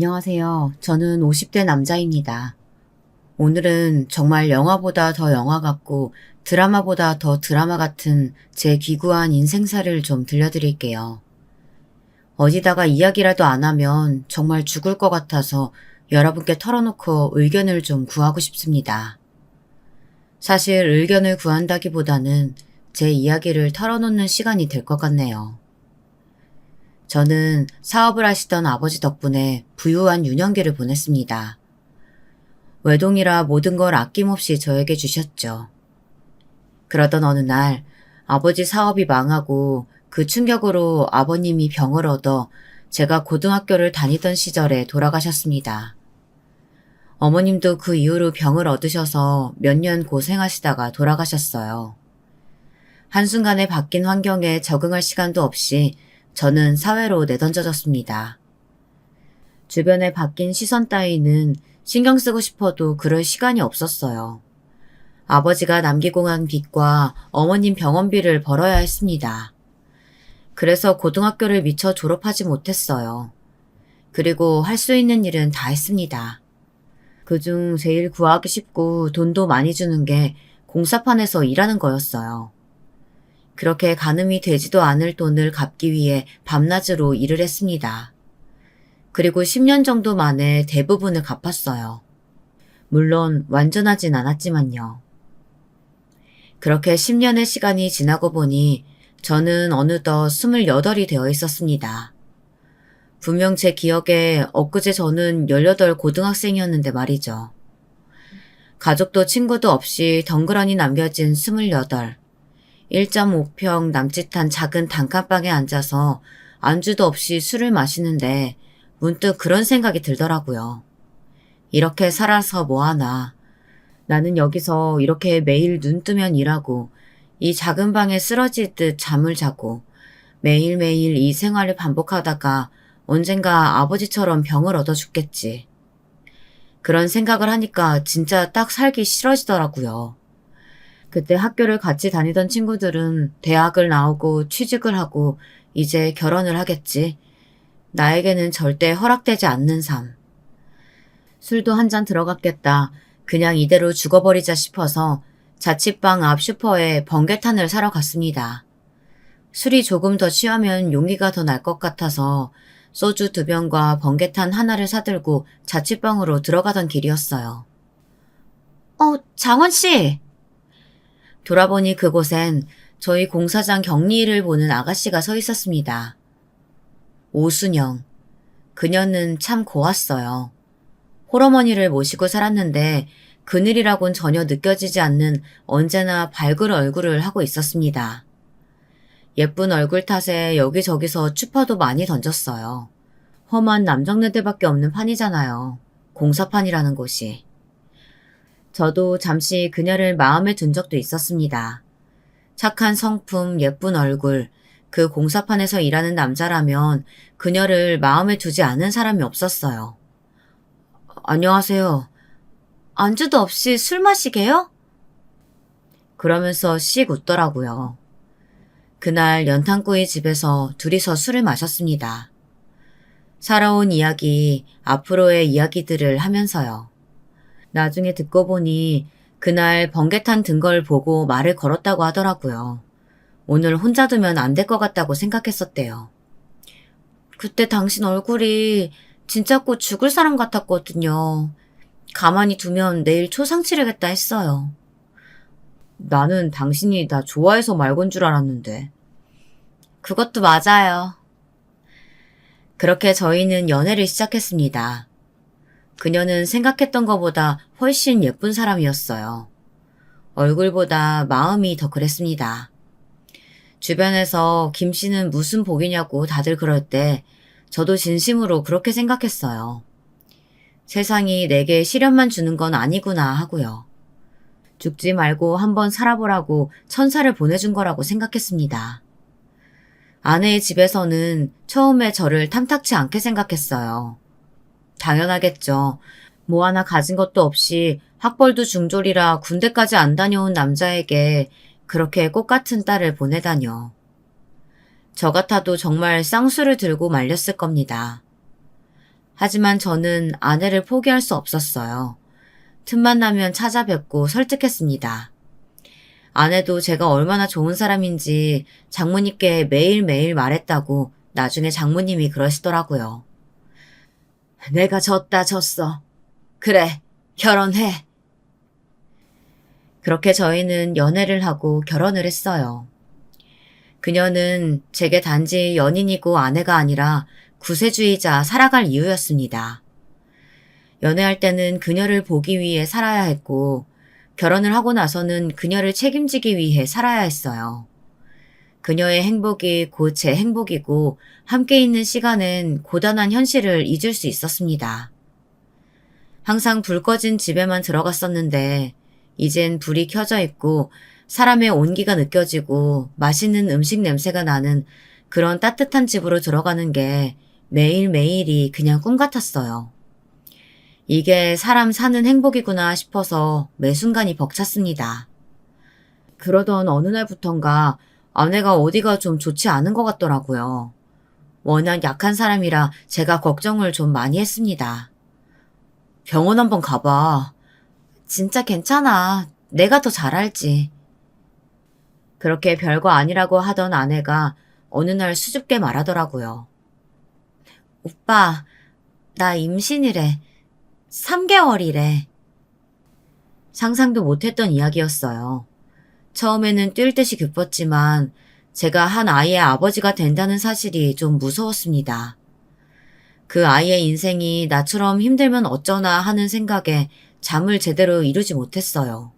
안녕하세요. 저는 50대 남자입니다. 오늘은 정말 영화보다 더 영화 같고 드라마보다 더 드라마 같은 제 귀구한 인생사를 좀 들려드릴게요. 어디다가 이야기라도 안 하면 정말 죽을 것 같아서 여러분께 털어놓고 의견을 좀 구하고 싶습니다. 사실 의견을 구한다기보다는 제 이야기를 털어놓는 시간이 될 것 같네요. 저는 사업을 하시던 아버지 덕분에 부유한 유년기를 보냈습니다. 외동이라 모든 걸 아낌없이 저에게 주셨죠. 그러던 어느 날 아버지 사업이 망하고 그 충격으로 아버님이 병을 얻어 제가 고등학교를 다니던 시절에 돌아가셨습니다. 어머님도 그 이후로 병을 얻으셔서 몇 년 고생하시다가 돌아가셨어요. 한순간에 바뀐 환경에 적응할 시간도 없이 저는 사회로 내던져졌습니다. 주변에 바뀐 시선 따위는 신경 쓰고 싶어도 그럴 시간이 없었어요. 아버지가 남기고 간 빚과 어머님 병원비를 벌어야 했습니다. 그래서 고등학교를 미처 졸업하지 못했어요. 그리고 할 수 있는 일은 다 했습니다. 그중 제일 구하기 쉽고 돈도 많이 주는 게 공사판에서 일하는 거였어요. 그렇게 가늠이 되지도 않을 돈을 갚기 위해 밤낮으로 일을 했습니다. 그리고 10년 정도 만에 대부분을 갚았어요. 물론 완전하진 않았지만요. 그렇게 10년의 시간이 지나고 보니 저는 어느덧 28이 되어 있었습니다. 분명 제 기억에 엊그제 저는 18 고등학생이었는데 말이죠. 가족도 친구도 없이 덩그러니 남겨진 28. 1.5평 남짓한 작은 단칸방에 앉아서 안주도 없이 술을 마시는데 문득 그런 생각이 들더라고요. 이렇게 살아서 뭐하나. 나는 여기서 이렇게 매일 눈 뜨면 일하고 이 작은 방에 쓰러질 듯 잠을 자고 매일매일 이 생활을 반복하다가 언젠가 아버지처럼 병을 얻어 죽겠지. 그런 생각을 하니까 진짜 딱 살기 싫어지더라고요. 그때 학교를 같이 다니던 친구들은 대학을 나오고 취직을 하고 이제 결혼을 하겠지. 나에게는 절대 허락되지 않는 삶. 술도 한 잔 들어갔겠다. 그냥 이대로 죽어버리자 싶어서 자취방 앞 슈퍼에 번개탄을 사러 갔습니다. 술이 조금 더 취하면 용기가 더 날 것 같아서 소주 2병과 번개탄 하나를 사들고 자취방으로 들어가던 길이었어요. 장원씨! 돌아보니 그곳엔 저희 공사장 격리일을 보는 아가씨가 서 있었습니다. 오순영. 그녀는 참 고왔어요. 홀어머니를 모시고 살았는데 그늘이라곤 전혀 느껴지지 않는 언제나 밝은 얼굴을 하고 있었습니다. 예쁜 얼굴 탓에 여기저기서 추파도 많이 던졌어요. 험한 남정네들밖에 없는 판이잖아요. 공사판이라는 곳이. 저도 잠시 그녀를 마음에 둔 적도 있었습니다. 착한 성품, 예쁜 얼굴, 그 공사판에서 일하는 남자라면 그녀를 마음에 두지 않은 사람이 없었어요. 안녕하세요. 안주도 없이 술 마시게요? 그러면서 씩 웃더라고요. 그날 연탄구이 집에서 둘이서 술을 마셨습니다. 살아온 이야기, 앞으로의 이야기들을 하면서요. 나중에 듣고 보니 그날 번개탄 든 걸 보고 말을 걸었다고 하더라고요. 오늘 혼자 두면 안 될 것 같다고 생각했었대요. 그때 당신 얼굴이 진짜 곧 죽을 사람 같았거든요. 가만히 두면 내일 초상치르겠다 했어요. 나는 당신이 나 좋아해서 말곤 줄 알았는데. 그것도 맞아요. 그렇게 저희는 연애를 시작했습니다. 그녀는 생각했던 것보다 훨씬 예쁜 사람이었어요. 얼굴보다 마음이 더 그랬습니다. 주변에서 김 씨는 무슨 복이냐고 다들 그럴 때 저도 진심으로 그렇게 생각했어요. 세상이 내게 시련만 주는 건 아니구나 하고요. 죽지 말고 한번 살아보라고 천사를 보내준 거라고 생각했습니다. 아내의 집에서는 처음에 저를 탐탁치 않게 생각했어요. 당연하겠죠. 뭐 하나 가진 것도 없이 학벌도 중졸이라 군대까지 안 다녀온 남자에게 그렇게 꽃 같은 딸을 보내다녀. 저 같아도 정말 쌍수를 들고 말렸을 겁니다. 하지만 저는 아내를 포기할 수 없었어요. 틈만 나면 찾아뵙고 설득했습니다. 아내도 제가 얼마나 좋은 사람인지 장모님께 매일매일 말했다고 나중에 장모님이 그러시더라고요. 내가 졌어. 그래, 결혼해. 그렇게 저희는 연애를 하고 결혼을 했어요. 그녀는 제게 단지 연인이고 아내가 아니라 구세주이자 살아갈 이유였습니다. 연애할 때는 그녀를 보기 위해 살아야 했고, 결혼을 하고 나서는 그녀를 책임지기 위해 살아야 했어요. 그녀의 행복이 곧 제 행복이고, 함께 있는 시간은 고단한 현실을 잊을 수 있었습니다. 항상 불 꺼진 집에만 들어갔었는데, 이젠 불이 켜져 있고, 사람의 온기가 느껴지고, 맛있는 음식 냄새가 나는 그런 따뜻한 집으로 들어가는 게 매일매일이 그냥 꿈 같았어요. 이게 사람 사는 행복이구나 싶어서 매 순간이 벅찼습니다. 그러던 어느 날부턴가 아내가 어디가 좀 좋지 않은 것 같더라고요. 워낙 약한 사람이라 제가 걱정을 좀 많이 했습니다. 병원 한번 가봐. 진짜 괜찮아. 내가 더 잘 알지. 그렇게 별거 아니라고 하던 아내가 어느 날 수줍게 말하더라고요. 오빠, 나 임신이래. 3개월이래. 상상도 못했던 이야기였어요. 처음에는 뛸 듯이 기뻤지만 제가 한 아이의 아버지가 된다는 사실이 좀 무서웠습니다. 그 아이의 인생이 나처럼 힘들면 어쩌나 하는 생각에 잠을 제대로 이루지 못했어요.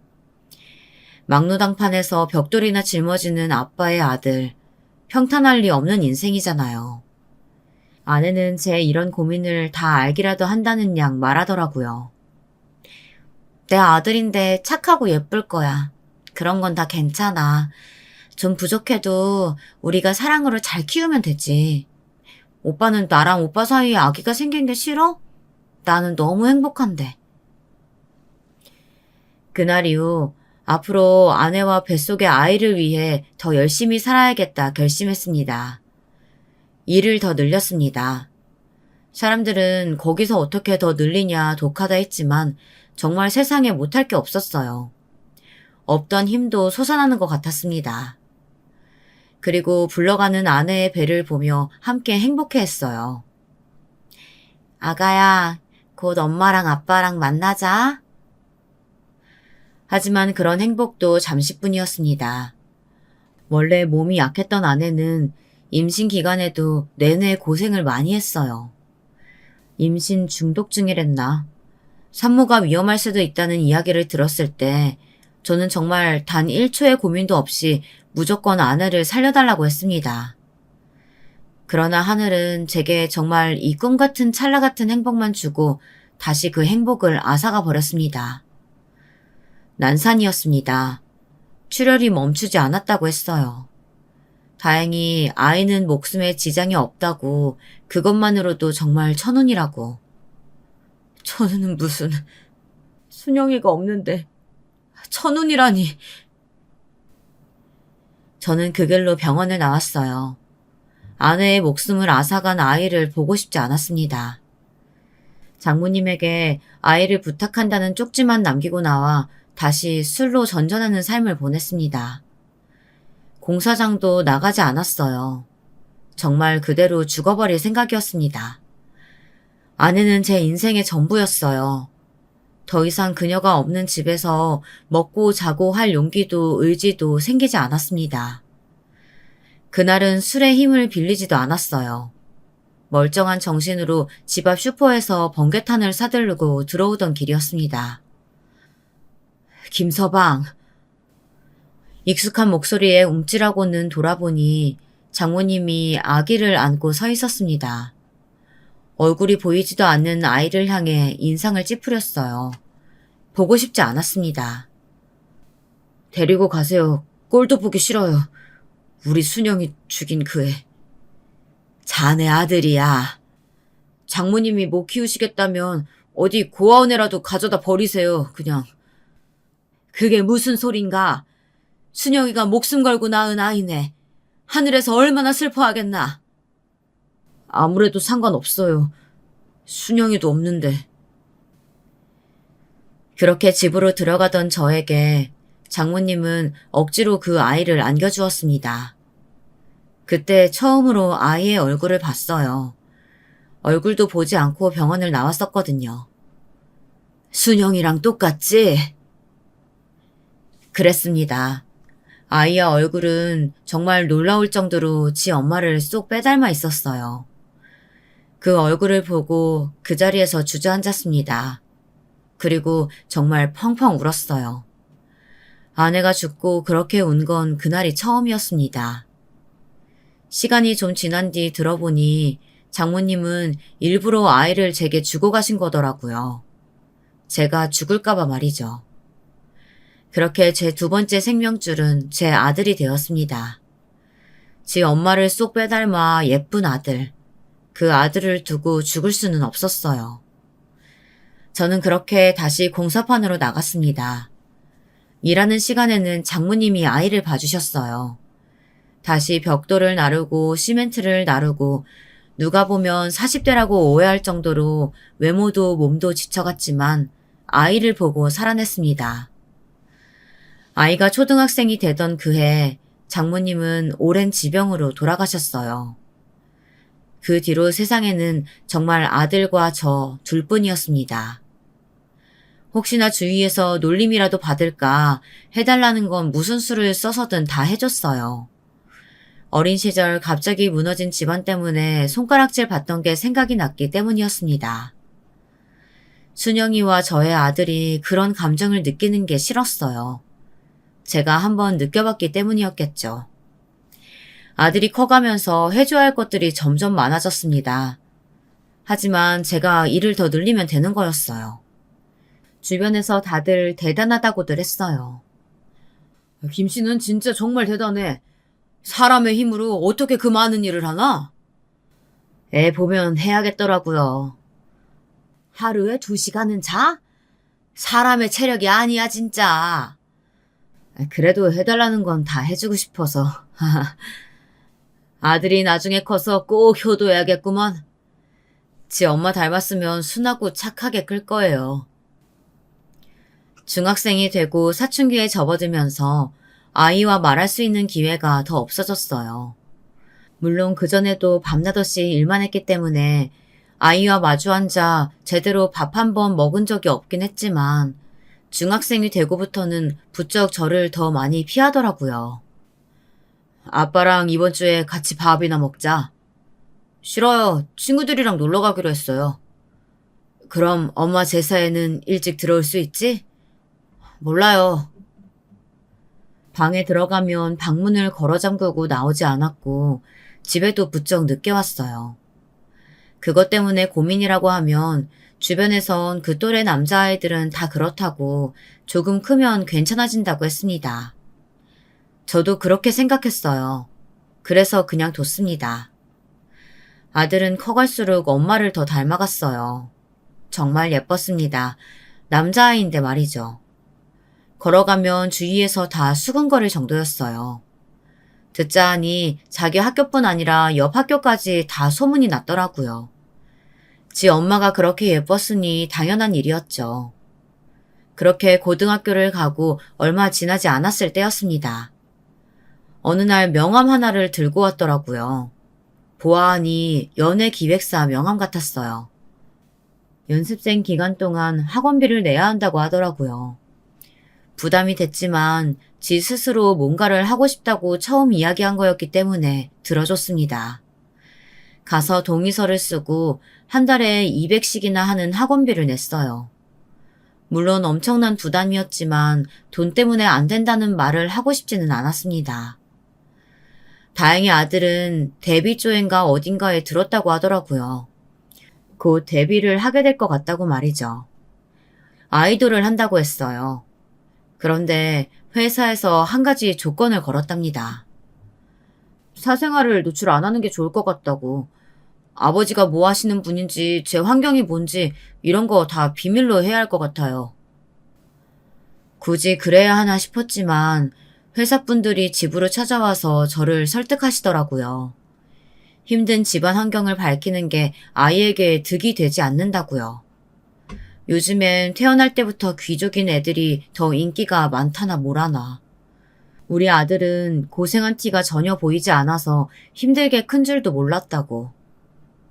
막노당판에서 벽돌이나 짊어지는 아빠의 아들, 평탄할 리 없는 인생이잖아요. 아내는 제 이런 고민을 다 알기라도 한다는 양 말하더라고요. 내 아들인데 착하고 예쁠 거야. 그런 건 다 괜찮아. 좀 부족해도 우리가 사랑으로 잘 키우면 되지. 오빠는 나랑 오빠 사이에 아기가 생긴 게 싫어? 나는 너무 행복한데. 그날 이후 앞으로 아내와 뱃속의 아이를 위해 더 열심히 살아야겠다 결심했습니다. 일을 더 늘렸습니다. 사람들은 거기서 어떻게 더 늘리냐 독하다 했지만 정말 세상에 못할 게 없었어요. 없던 힘도 솟아나는 것 같았습니다. 그리고 불러가는 아내의 배를 보며 함께 행복해했어요. 아가야, 곧 엄마랑 아빠랑 만나자. 하지만 그런 행복도 잠시뿐이었습니다. 원래 몸이 약했던 아내는 임신 기간에도 내내 고생을 많이 했어요. 임신 중독증이랬나? 산모가 위험할 수도 있다는 이야기를 들었을 때 저는 정말 단 1초의 고민도 없이 무조건 아내를 살려달라고 했습니다. 그러나 하늘은 제게 정말 이 꿈 같은 찰나 같은 행복만 주고 다시 그 행복을 앗아가 버렸습니다. 난산이었습니다. 출혈이 멈추지 않았다고 했어요. 다행히 아이는 목숨에 지장이 없다고 그것만으로도 정말 천운이라고. 천운은 무슨 순영이가 없는데 천운이라니. 저는 그 길로 병원을 나왔어요. 아내의 목숨을 앗아간 아이를 보고 싶지 않았습니다. 장모님에게 아이를 부탁한다는 쪽지만 남기고 나와 다시 술로 전전하는 삶을 보냈습니다. 공사장도 나가지 않았어요. 정말 그대로 죽어버릴 생각이었습니다. 아내는 제 인생의 전부였어요. 더 이상 그녀가 없는 집에서 먹고 자고 할 용기도 의지도 생기지 않았습니다. 그날은 술의 힘을 빌리지도 않았어요. 멀쩡한 정신으로 집 앞 슈퍼에서 번개탄을 사들고 들어오던 길이었습니다. 김서방. 익숙한 목소리에 움찔하고는 돌아보니 장모님이 아기를 안고 서 있었습니다. 얼굴이 보이지도 않는 아이를 향해 인상을 찌푸렸어요. 보고 싶지 않았습니다. 데리고 가세요. 꼴도 보기 싫어요. 우리 순영이 죽인 그 애. 자네 아들이야. 장모님이 못 키우시겠다면 어디 고아원에라도 가져다 버리세요. 그냥. 그게 무슨 소린가. 순영이가 목숨 걸고 낳은 아이네. 하늘에서 얼마나 슬퍼하겠나. 아무래도 상관없어요. 순영이도 없는데. 그렇게 집으로 들어가던 저에게 장모님은 억지로 그 아이를 안겨주었습니다. 그때 처음으로 아이의 얼굴을 봤어요. 얼굴도 보지 않고 병원을 나왔었거든요. 순영이랑 똑같지? 그랬습니다. 아이의 얼굴은 정말 놀라울 정도로 지 엄마를 쏙 빼닮아 있었어요. 그 얼굴을 보고 그 자리에서 주저앉았습니다. 그리고 정말 펑펑 울었어요. 아내가 죽고 그렇게 운 건 그날이 처음이었습니다. 시간이 좀 지난 뒤 들어보니 장모님은 일부러 아이를 제게 주고 가신 거더라고요. 제가 죽을까봐 말이죠. 그렇게 제 두 번째 생명줄은 제 아들이 되었습니다. 지 엄마를 쏙 빼닮아 예쁜 아들. 그 아들을 두고 죽을 수는 없었어요. 저는 그렇게 다시 공사판으로 나갔습니다. 일하는 시간에는 장모님이 아이를 봐주셨어요. 다시 벽돌을 나르고 시멘트를 나르고 누가 보면 40대라고 오해할 정도로 외모도 몸도 지쳐갔지만 아이를 보고 살아냈습니다. 아이가 초등학생이 되던 그해 장모님은 오랜 지병으로 돌아가셨어요. 그 뒤로 세상에는 정말 아들과 저 둘뿐이었습니다. 혹시나 주위에서 놀림이라도 받을까 해달라는 건 무슨 수를 써서든 다 해줬어요. 어린 시절 갑자기 무너진 집안 때문에 손가락질 받던 게 생각이 났기 때문이었습니다. 순영이와 저의 아들이 그런 감정을 느끼는 게 싫었어요. 제가 한번 느껴봤기 때문이었겠죠. 아들이 커가면서 해줘야 할 것들이 점점 많아졌습니다. 하지만 제가 일을 더 늘리면 되는 거였어요. 주변에서 다들 대단하다고들 했어요. 김 씨는 진짜 정말 대단해. 사람의 힘으로 어떻게 그 많은 일을 하나? 애 보면 해야겠더라고요. 하루에 2시간은 자? 사람의 체력이 아니야 진짜. 그래도 해달라는 건 다 해주고 싶어서. 아들이 나중에 커서 꼭 효도해야겠구먼. 지 엄마 닮았으면 순하고 착하게 클 거예요. 중학생이 되고 사춘기에 접어들면서 아이와 말할 수 있는 기회가 더 없어졌어요. 물론 그전에도 밤낮없이 일만 했기 때문에 아이와 마주 앉아 제대로 밥 한 번 먹은 적이 없긴 했지만 중학생이 되고부터는 부쩍 저를 더 많이 피하더라고요. 아빠랑 이번 주에 같이 밥이나 먹자. 싫어요. 친구들이랑 놀러 가기로 했어요. 그럼 엄마 제사에는 일찍 들어올 수 있지? 몰라요. 방에 들어가면 방문을 걸어 잠그고 나오지 않았고 집에도 부쩍 늦게 왔어요. 그것 때문에 고민이라고 하면 주변에선 그 또래 남자아이들은 다 그렇다고 조금 크면 괜찮아진다고 했습니다. 저도 그렇게 생각했어요. 그래서 그냥 뒀습니다. 아들은 커갈수록 엄마를 더 닮아갔어요. 정말 예뻤습니다. 남자아이인데 말이죠. 걸어가면 주위에서 다 수근거릴 정도였어요. 듣자 하니 자기 학교뿐 아니라 옆 학교까지 다 소문이 났더라고요. 지 엄마가 그렇게 예뻤으니 당연한 일이었죠. 그렇게 고등학교를 가고 얼마 지나지 않았을 때였습니다. 어느 날 명함 하나를 들고 왔더라고요. 보아하니 연예기획사 명함 같았어요. 연습생 기간 동안 학원비를 내야 한다고 하더라고요. 부담이 됐지만 지 스스로 뭔가를 하고 싶다고 처음 이야기한 거였기 때문에 들어줬습니다. 가서 동의서를 쓰고 한 달에 200씩이나 하는 학원비를 냈어요. 물론 엄청난 부담이었지만 돈 때문에 안 된다는 말을 하고 싶지는 않았습니다. 다행히 아들은 데뷔조인가 어딘가에 들었다고 하더라고요. 곧 데뷔를 하게 될 것 같다고 말이죠. 아이돌을 한다고 했어요. 그런데 회사에서 한 가지 조건을 걸었답니다. 사생활을 노출 안 하는 게 좋을 것 같다고. 아버지가 뭐 하시는 분인지 제 환경이 뭔지 이런 거 다 비밀로 해야 할 것 같아요. 굳이 그래야 하나 싶었지만 회사분들이 집으로 찾아와서 저를 설득하시더라고요. 힘든 집안 환경을 밝히는 게 아이에게 득이 되지 않는다고요. 요즘엔 태어날 때부터 귀족인 애들이 더 인기가 많다나 뭐라나. 우리 아들은 고생한 티가 전혀 보이지 않아서 힘들게 큰 줄도 몰랐다고.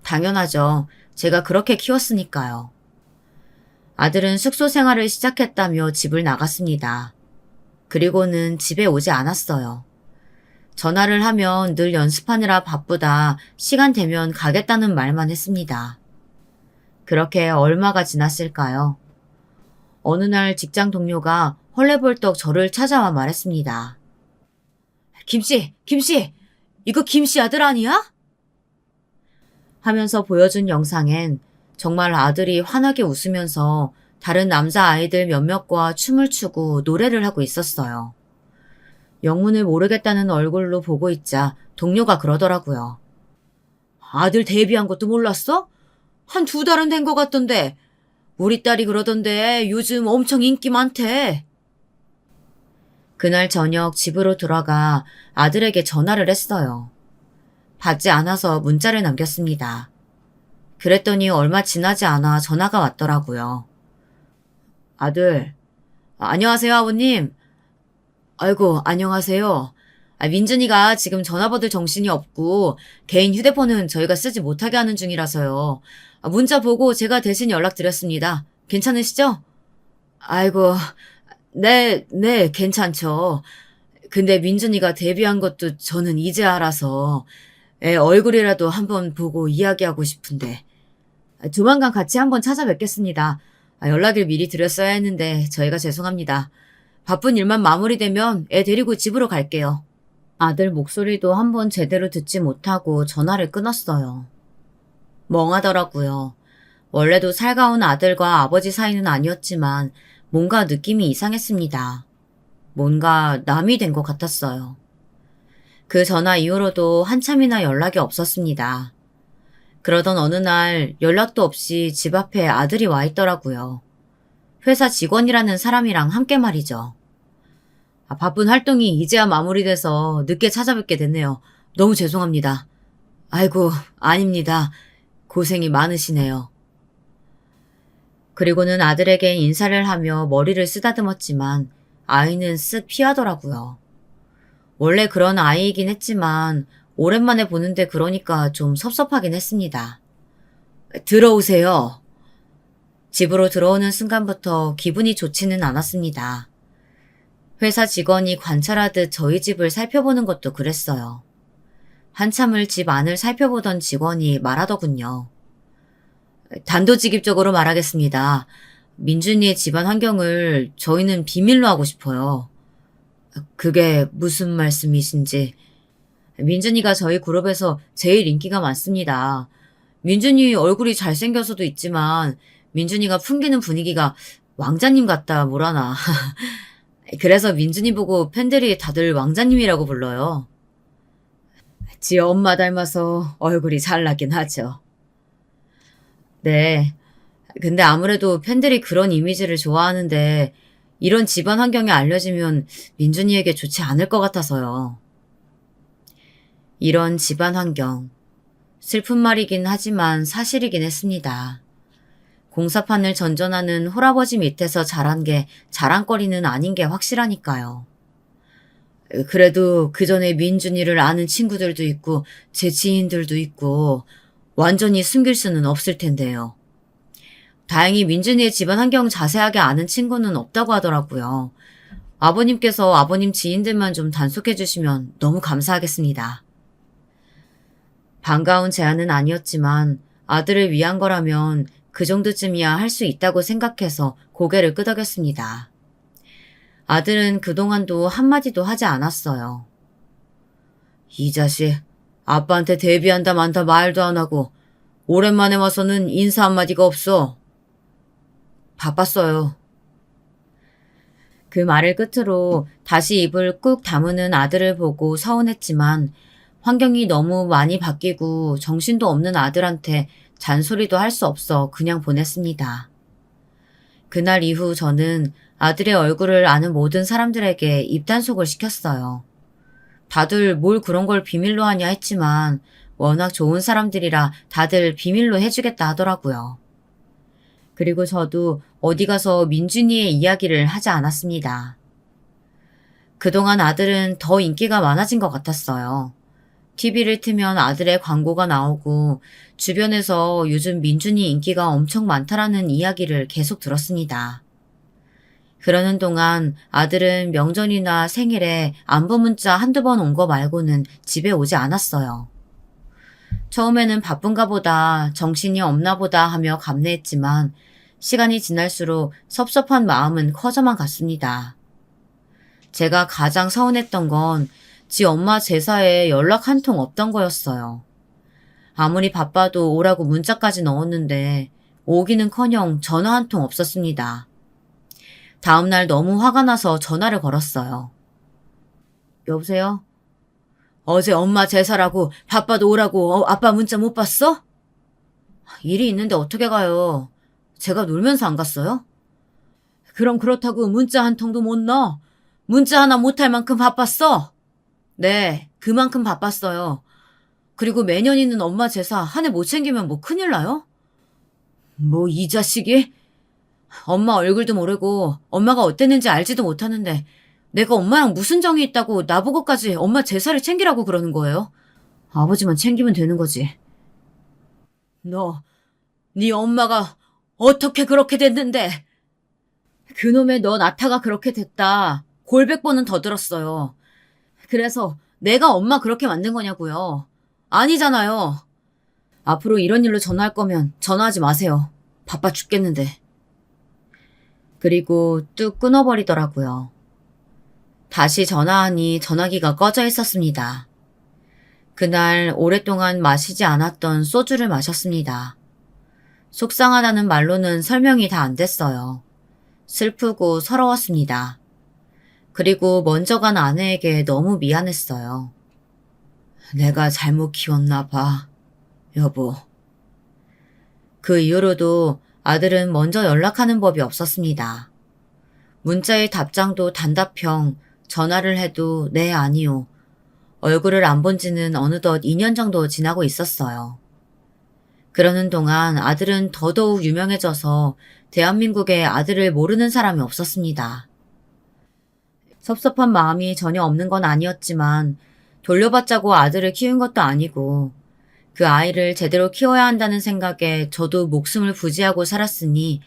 당연하죠. 제가 그렇게 키웠으니까요. 아들은 숙소 생활을 시작했다며 집을 나갔습니다. 그리고는 집에 오지 않았어요. 전화를 하면 늘 연습하느라 바쁘다, 시간 되면 가겠다는 말만 했습니다. 그렇게 얼마가 지났을까요? 어느 날 직장 동료가 헐레벌떡 저를 찾아와 말했습니다. 김씨, 이거 김씨 아들 아니야? 하면서 보여준 영상엔 정말 아들이 환하게 웃으면서 다른 남자 아이들 몇몇과 춤을 추고 노래를 하고 있었어요. 영문을 모르겠다는 얼굴로 보고 있자 동료가 그러더라고요. 아들 데뷔한 것도 몰랐어? 한 2달은 된 것 같던데. 우리 딸이 그러던데 요즘 엄청 인기 많대. 그날 저녁 집으로 돌아가 아들에게 전화를 했어요. 받지 않아서 문자를 남겼습니다. 그랬더니 얼마 지나지 않아 전화가 왔더라고요. 아들, 안녕하세요, 아버님. 아이고, 안녕하세요. 민준이가 지금 전화 받을 정신이 없고 개인 휴대폰은 저희가 쓰지 못하게 하는 중이라서요. 문자 보고 제가 대신 연락드렸습니다. 괜찮으시죠? 아이고, 네, 괜찮죠. 근데 민준이가 데뷔한 것도 저는 이제 알아서 애 얼굴이라도 한번 보고 이야기하고 싶은데 조만간 같이 한번 찾아뵙겠습니다. 연락을 미리 드렸어야 했는데 저희가 죄송합니다. 바쁜 일만 마무리되면 애 데리고 집으로 갈게요. 아들 목소리도 한번 제대로 듣지 못하고 전화를 끊었어요. 멍하더라고요. 원래도 살가운 아들과 아버지 사이는 아니었지만 뭔가 느낌이 이상했습니다. 뭔가 남이 된 것 같았어요. 그 전화 이후로도 한참이나 연락이 없었습니다. 그러던 어느 날 연락도 없이 집 앞에 아들이 와 있더라고요. 회사 직원이라는 사람이랑 함께 말이죠. 바쁜 활동이 이제야 마무리돼서 늦게 찾아뵙게 됐네요. 너무 죄송합니다. 아이고, 아닙니다. 고생이 많으시네요. 그리고는 아들에게 인사를 하며 머리를 쓰다듬었지만 아이는 쓱 피하더라고요. 원래 그런 아이이긴 했지만 오랜만에 보는데 그러니까 좀 섭섭하긴 했습니다. 들어오세요. 집으로 들어오는 순간부터 기분이 좋지는 않았습니다. 회사 직원이 관찰하듯 저희 집을 살펴보는 것도 그랬어요. 한참을 집 안을 살펴보던 직원이 말하더군요. 단도직입적으로 말하겠습니다. 민준이의 집안 환경을 저희는 비밀로 하고 싶어요. 그게 무슨 말씀이신지. 민준이가 저희 그룹에서 제일 인기가 많습니다. 민준이 얼굴이 잘생겨서도 있지만 민준이가 풍기는 분위기가 왕자님 같다 뭐라나. 그래서 민준이 보고 팬들이 다들 왕자님이라고 불러요. 지 엄마 닮아서 얼굴이 잘나긴 하죠. 네. 근데 아무래도 팬들이 그런 이미지를 좋아하는데 이런 집안 환경이 알려지면 민준이에게 좋지 않을 것 같아서요. 이런 집안 환경. 슬픈 말이긴 하지만 사실이긴 했습니다. 공사판을 전전하는 홀아버지 밑에서 자란 게 자랑거리는 아닌 게 확실하니까요. 그래도 그 전에 민준이를 아는 친구들도 있고 제 지인들도 있고 완전히 숨길 수는 없을 텐데요. 다행히 민준이의 집안 환경 자세하게 아는 친구는 없다고 하더라고요. 아버님께서 아버님 지인들만 좀 단속해 주시면 너무 감사하겠습니다. 반가운 제안은 아니었지만 아들을 위한 거라면 그 정도쯤이야 할 수 있다고 생각해서 고개를 끄덕였습니다. 아들은 그동안도 한마디도 하지 않았어요. 이 자식, 아빠한테 데뷔한다 만다 말도 안 하고 오랜만에 와서는 인사 한마디가 없어. 바빴어요. 그 말을 끝으로 다시 입을 꾹 다무는 아들을 보고 서운했지만 환경이 너무 많이 바뀌고 정신도 없는 아들한테 잔소리도 할 수 없어 그냥 보냈습니다. 그날 이후 저는 아들의 얼굴을 아는 모든 사람들에게 입단속을 시켰어요. 다들 뭘 그런 걸 비밀로 하냐 했지만 워낙 좋은 사람들이라 다들 비밀로 해주겠다 하더라고요. 그리고 저도 어디 가서 민준이의 이야기를 하지 않았습니다. 그동안 아들은 더 인기가 많아진 것 같았어요. TV를 틀면 아들의 광고가 나오고 주변에서 요즘 민준이 인기가 엄청 많다라는 이야기를 계속 들었습니다. 그러는 동안 아들은 명절이나 생일에 안부 문자 한두 번 온 거 말고는 집에 오지 않았어요. 처음에는 바쁜가 보다, 정신이 없나 보다 하며 감내했지만 시간이 지날수록 섭섭한 마음은 커져만 갔습니다. 제가 가장 서운했던 건 지 엄마 제사에 연락 한 통 없던 거였어요. 아무리 바빠도 오라고 문자까지 넣었는데 오기는커녕 전화 한 통 없었습니다. 다음날 너무 화가 나서 전화를 걸었어요. 여보세요? 어제 엄마 제사라고 바빠도 오라고 아빠 문자 못 봤어? 일이 있는데 어떻게 가요? 제가 놀면서 안 갔어요? 그럼 그렇다고 문자 한 통도 못 넣어? 문자 하나 못할 만큼 바빴어? 네, 그만큼 바빴어요. 그리고 매년 있는 엄마 제사 한 해 못 챙기면 뭐 큰일 나요? 뭐 이 자식이? 엄마 얼굴도 모르고 엄마가 어땠는지 알지도 못하는데 내가 엄마랑 무슨 정이 있다고 나보고까지 엄마 제사를 챙기라고 그러는 거예요? 아버지만 챙기면 되는 거지. 네 엄마가 어떻게 그렇게 됐는데? 그놈의 너 나타가 그렇게 됐다. 골백 번은 더 들었어요. 그래서 내가 엄마 그렇게 만든 거냐고요. 아니잖아요. 앞으로 이런 일로 전화할 거면 전화하지 마세요. 바빠 죽겠는데. 그리고 뚝 끊어버리더라고요. 다시 전화하니 전화기가 꺼져 있었습니다. 그날 오랫동안 마시지 않았던 소주를 마셨습니다. 속상하다는 말로는 설명이 다 안 됐어요. 슬프고 서러웠습니다. 그리고 먼저 간 아내에게 너무 미안했어요. 내가 잘못 키웠나 봐, 여보. 그 이후로도 아들은 먼저 연락하는 법이 없었습니다. 문자의 답장도 단답형, 전화를 해도 네, 아니요. 얼굴을 안 본 지는 어느덧 2년 정도 지나고 있었어요. 그러는 동안 아들은 더더욱 유명해져서 대한민국에 아들을 모르는 사람이 없었습니다. 섭섭한 마음이 전혀 없는 건 아니었지만 돌려받자고 아들을 키운 것도 아니고 그 아이를 제대로 키워야 한다는 생각에 저도 목숨을 부지하고 살았으니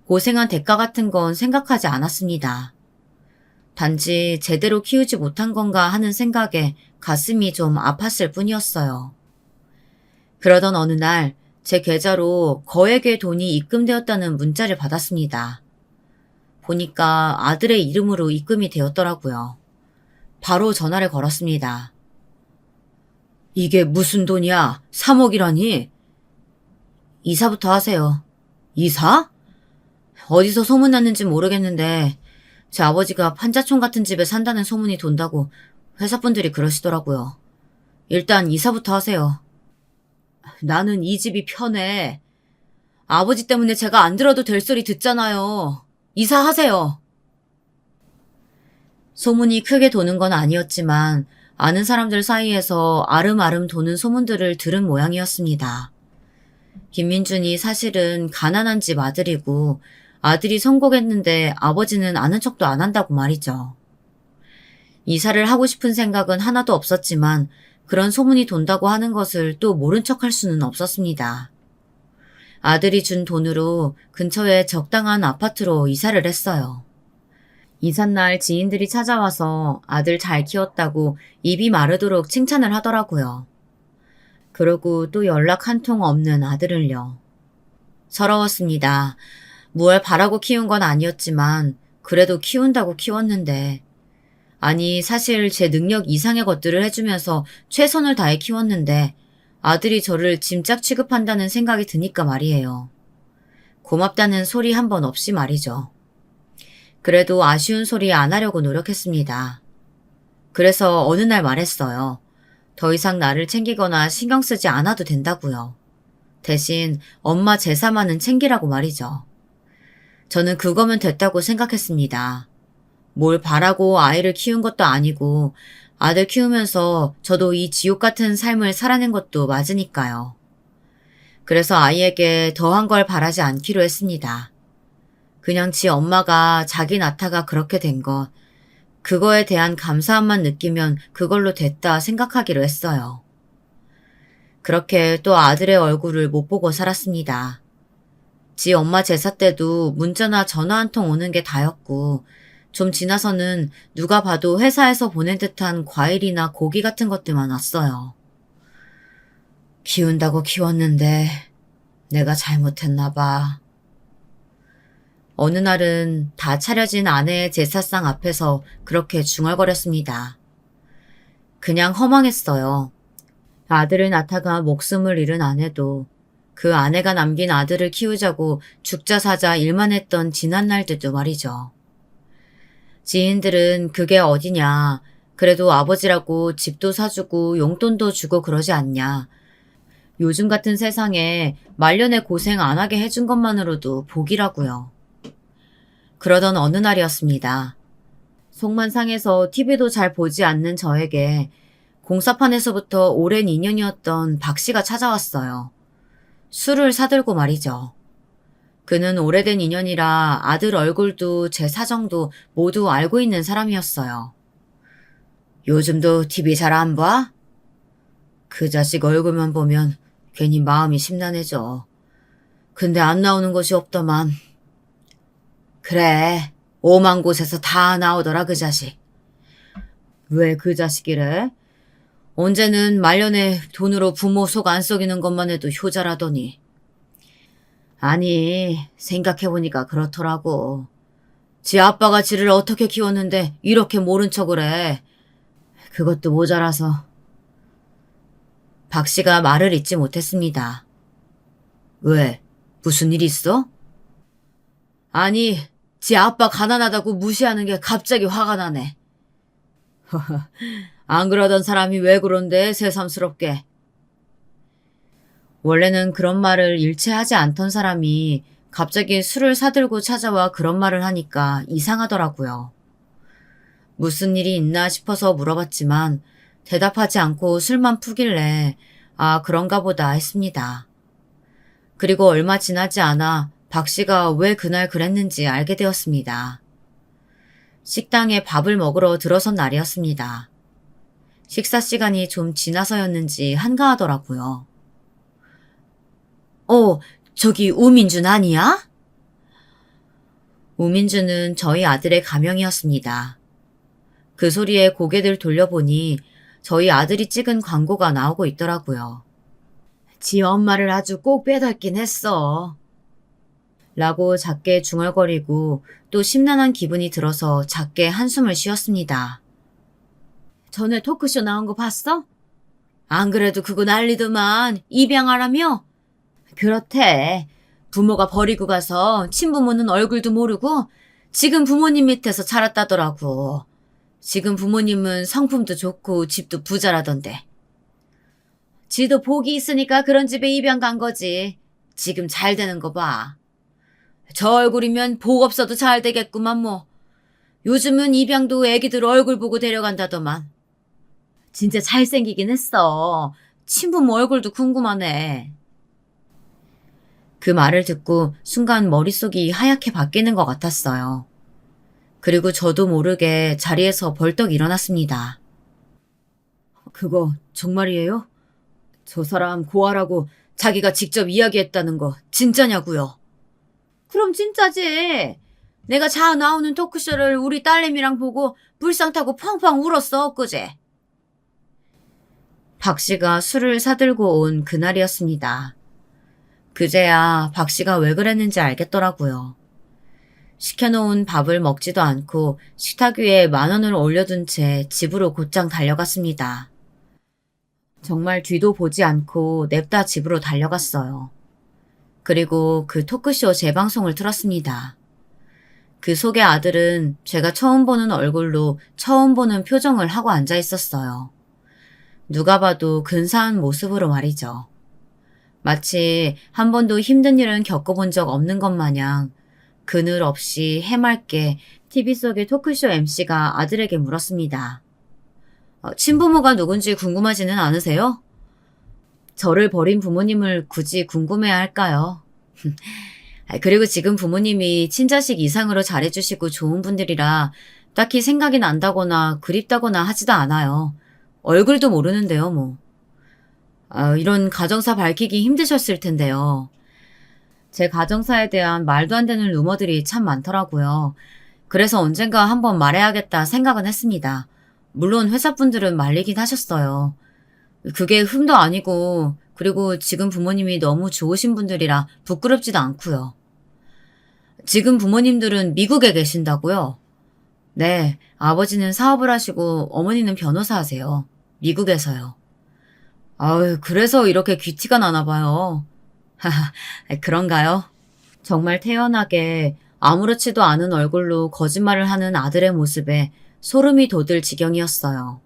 고생한 대가 같은 건 생각하지 않았습니다. 단지 제대로 키우지 못한 건가 하는 생각에 가슴이 좀 아팠을 뿐이었어요. 그러던 어느 날 제 계좌로 거액의 돈이 입금되었다는 문자를 받았습니다. 보니까 아들의 이름으로 입금이 되었더라고요. 바로 전화를 걸었습니다. 이게 무슨 돈이야? 3억이라니? 이사부터 하세요. 이사? 어디서 소문났는지 모르겠는데 제 아버지가 판자촌 같은 집에 산다는 소문이 돈다고 회사분들이 그러시더라고요. 일단 이사부터 하세요. 나는 이 집이 편해. 아버지 때문에 제가 안 들어도 될 소리 듣잖아요. 이사하세요. 소문이 크게 도는 건 아니었지만 아는 사람들 사이에서 아름아름 도는 소문들을 들은 모양이었습니다. 김민준이 사실은 가난한 집 아들이고 아들이 선곡했는데 아버지는 아는 척도 안 한다고 말이죠. 이사를 하고 싶은 생각은 하나도 없었지만 그런 소문이 돈다고 하는 것을 또 모른 척할 수는 없었습니다. 아들이 준 돈으로 근처에 적당한 아파트로 이사를 했어요. 이삿날 지인들이 찾아와서 아들 잘 키웠다고 입이 마르도록 칭찬을 하더라고요. 그러고 또 연락 한 통 없는 아들을요. 서러웠습니다. 뭘 바라고 키운 건 아니었지만 그래도 키운다고 키웠는데 아니 사실 제 능력 이상의 것들을 해주면서 최선을 다해 키웠는데 아들이 저를 짐짝 취급한다는 생각이 드니까 말이에요. 고맙다는 소리 한 번 없이 말이죠. 그래도 아쉬운 소리 안 하려고 노력했습니다. 그래서 어느 날 말했어요. 더 이상 나를 챙기거나 신경 쓰지 않아도 된다고요. 대신 엄마 제사만은 챙기라고 말이죠. 저는 그거면 됐다고 생각했습니다. 뭘 바라고 아이를 키운 것도 아니고 아들 키우면서 저도 이 지옥 같은 삶을 살아낸 것도 맞으니까요. 그래서 아이에게 더한 걸 바라지 않기로 했습니다. 그냥 지 엄마가 자기 낳다가 그렇게 된 것, 그거에 대한 감사함만 느끼면 그걸로 됐다 생각하기로 했어요. 그렇게 또 아들의 얼굴을 못 보고 살았습니다. 지 엄마 제사 때도 문자나 전화 한 통 오는 게 다였고, 좀 지나서는 누가 봐도 회사에서 보낸 듯한 과일이나 고기 같은 것들만 왔어요. 키운다고 키웠는데 내가 잘못했나 봐. 어느 날은 다 차려진 아내의 제사상 앞에서 그렇게 중얼거렸습니다. 그냥 허망했어요. 아들을 낳다가 목숨을 잃은 아내도 그 아내가 남긴 아들을 키우자고 죽자 사자 일만 했던 지난 날들도 말이죠. 지인들은 그게 어디냐. 그래도 아버지라고 집도 사주고 용돈도 주고 그러지 않냐. 요즘 같은 세상에 말년에 고생 안 하게 해준 것만으로도 복이라고요. 그러던 어느 날이었습니다. 속만 상해서 TV도 잘 보지 않는 저에게 공사판에서부터 오랜 인연이었던 박 씨가 찾아왔어요. 술을 사들고 말이죠. 그는 오래된 인연이라 아들 얼굴도 제 사정도 모두 알고 있는 사람이었어요. 요즘도 TV 잘 안 봐? 그 자식 얼굴만 보면 괜히 마음이 심란해져. 근데 안 나오는 것이 없더만. 그래, 오만 곳에서 다 나오더라 그 자식. 왜 그 자식이래? 언제는 말년에 돈으로 부모 속 안 썩이는 것만 해도 효자라더니. 아니, 생각해보니까 그렇더라고. 지 아빠가 지를 어떻게 키웠는데 이렇게 모른 척을 해. 그것도 모자라서. 박 씨가 말을 잇지 못했습니다. 왜? 무슨 일 있어? 아니, 지 아빠 가난하다고 무시하는 게 갑자기 화가 나네. 안 그러던 사람이 왜 그런데 새삼스럽게. 원래는 그런 말을 일체 하지 않던 사람이 갑자기 술을 사들고 찾아와 그런 말을 하니까 이상하더라고요. 무슨 일이 있나 싶어서 물어봤지만 대답하지 않고 술만 푸길래 아, 그런가 보다 했습니다. 그리고 얼마 지나지 않아 박 씨가 왜 그날 그랬는지 알게 되었습니다. 식당에 밥을 먹으러 들어선 날이었습니다. 식사 시간이 좀 지나서였는지 한가하더라고요. 저기 우민준 아니야? 우민준은 저희 아들의 가명이었습니다. 그 소리에 고개를 돌려보니 저희 아들이 찍은 광고가 나오고 있더라고요. 지 엄마를 아주 꼭 빼닮긴 했어. 라고 작게 중얼거리고 또 심란한 기분이 들어서 작게 한숨을 쉬었습니다. 전에 토크쇼 나온 거 봤어? 안 그래도 그거 난리더만 입양하라며? 그렇대. 부모가 버리고 가서 친부모는 얼굴도 모르고 지금 부모님 밑에서 자랐다더라고. 지금 부모님은 성품도 좋고 집도 부자라던데. 지도 복이 있으니까 그런 집에 입양 간 거지. 지금 잘 되는 거 봐. 저 얼굴이면 복 없어도 잘 되겠구만 뭐. 요즘은 입양도 애기들 얼굴 보고 데려간다더만. 진짜 잘생기긴 했어. 친부모 얼굴도 궁금하네. 그 말을 듣고 순간 머릿속이 하얗게 바뀌는 것 같았어요. 그리고 저도 모르게 자리에서 벌떡 일어났습니다. 그거 정말이에요? 저 사람 고아라고 자기가 직접 이야기했다는 거 진짜냐고요? 그럼 진짜지. 내가 자아 나오는 토크쇼를 우리 딸내미랑 보고 불상 타고 펑펑 울었어 엊그제. 박 씨가 술을 사들고 온 그날이었습니다. 그제야 박 씨가 왜 그랬는지 알겠더라고요. 시켜놓은 밥을 먹지도 않고 식탁 위에 10,000원을 올려둔 채 집으로 곧장 달려갔습니다. 정말 뒤도 보지 않고 냅다 집으로 달려갔어요. 그리고 그 토크쇼 재방송을 틀었습니다. 그 속의 아들은 제가 처음 보는 얼굴로 처음 보는 표정을 하고 앉아 있었어요. 누가 봐도 근사한 모습으로 말이죠. 마치 한 번도 힘든 일은 겪어본 적 없는 것 마냥 그늘 없이 해맑게 TV 속의 토크쇼 MC가 아들에게 물었습니다. 친부모가 누군지 궁금하지는 않으세요? 저를 버린 부모님을 굳이 궁금해야 할까요? 그리고 지금 부모님이 친자식 이상으로 잘해주시고 좋은 분들이라 딱히 생각이 난다거나 그립다거나 하지도 않아요. 얼굴도 모르는데요, 뭐. 이런 가정사 밝히기 힘드셨을 텐데요. 제 가정사에 대한 말도 안 되는 루머들이 참 많더라고요. 그래서 언젠가 한번 말해야겠다 생각은 했습니다. 물론 회사분들은 말리긴 하셨어요. 그게 흠도 아니고, 그리고 지금 부모님이 너무 좋으신 분들이라 부끄럽지도 않고요. 지금 부모님들은 미국에 계신다고요? 네, 아버지는 사업을 하시고 어머니는 변호사 하세요. 미국에서요. 아유, 그래서 이렇게 귀티가 나나 봐요. 하하, 그런가요? 정말 태연하게 아무렇지도 않은 얼굴로 거짓말을 하는 아들의 모습에 소름이 돋을 지경이었어요.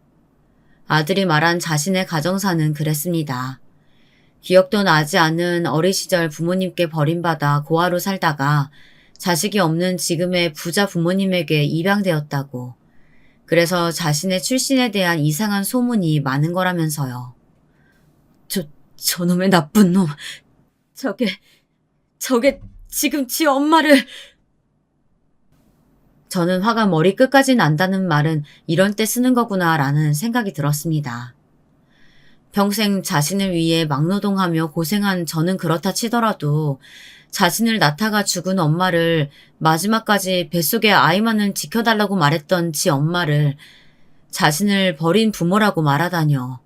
아들이 말한 자신의 가정사는 그랬습니다. 기억도 나지 않는 어린 시절 부모님께 버림받아 고아로 살다가 자식이 없는 지금의 부자 부모님에게 입양되었다고. 그래서 자신의 출신에 대한 이상한 소문이 많은 거라면서요. 저놈의 나쁜 놈. 저게 지금 지 엄마를. 저는 화가 머리끝까지 난다는 말은 이런 때 쓰는 거구나라는 생각이 들었습니다. 평생 자신을 위해 막노동하며 고생한 저는 그렇다 치더라도 자신을 낳다가 죽은 엄마를 마지막까지 뱃속에 아이만을 지켜달라고 말했던 지 엄마를 자신을 버린 부모라고 말하다뇨.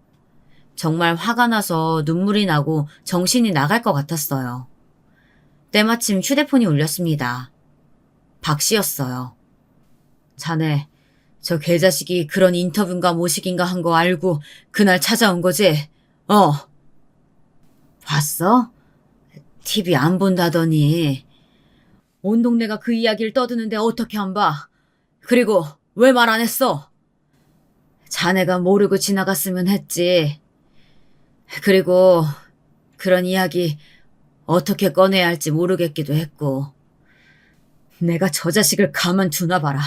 정말 화가 나서 눈물이 나고 정신이 나갈 것 같았어요. 때마침 휴대폰이 울렸습니다. 박 씨였어요. 자네, 저 개자식이 그런 인터뷰인가 모식인가 한 거 알고 그날 찾아온 거지? 봤어? TV 안 본다더니. 온 동네가 그 이야기를 떠드는데 어떻게 안 봐? 그리고 왜 말 안 했어? 자네가 모르고 지나갔으면 했지. 그리고 그런 이야기 어떻게 꺼내야 할지 모르겠기도 했고. 내가 저 자식을 가만 두나 봐라.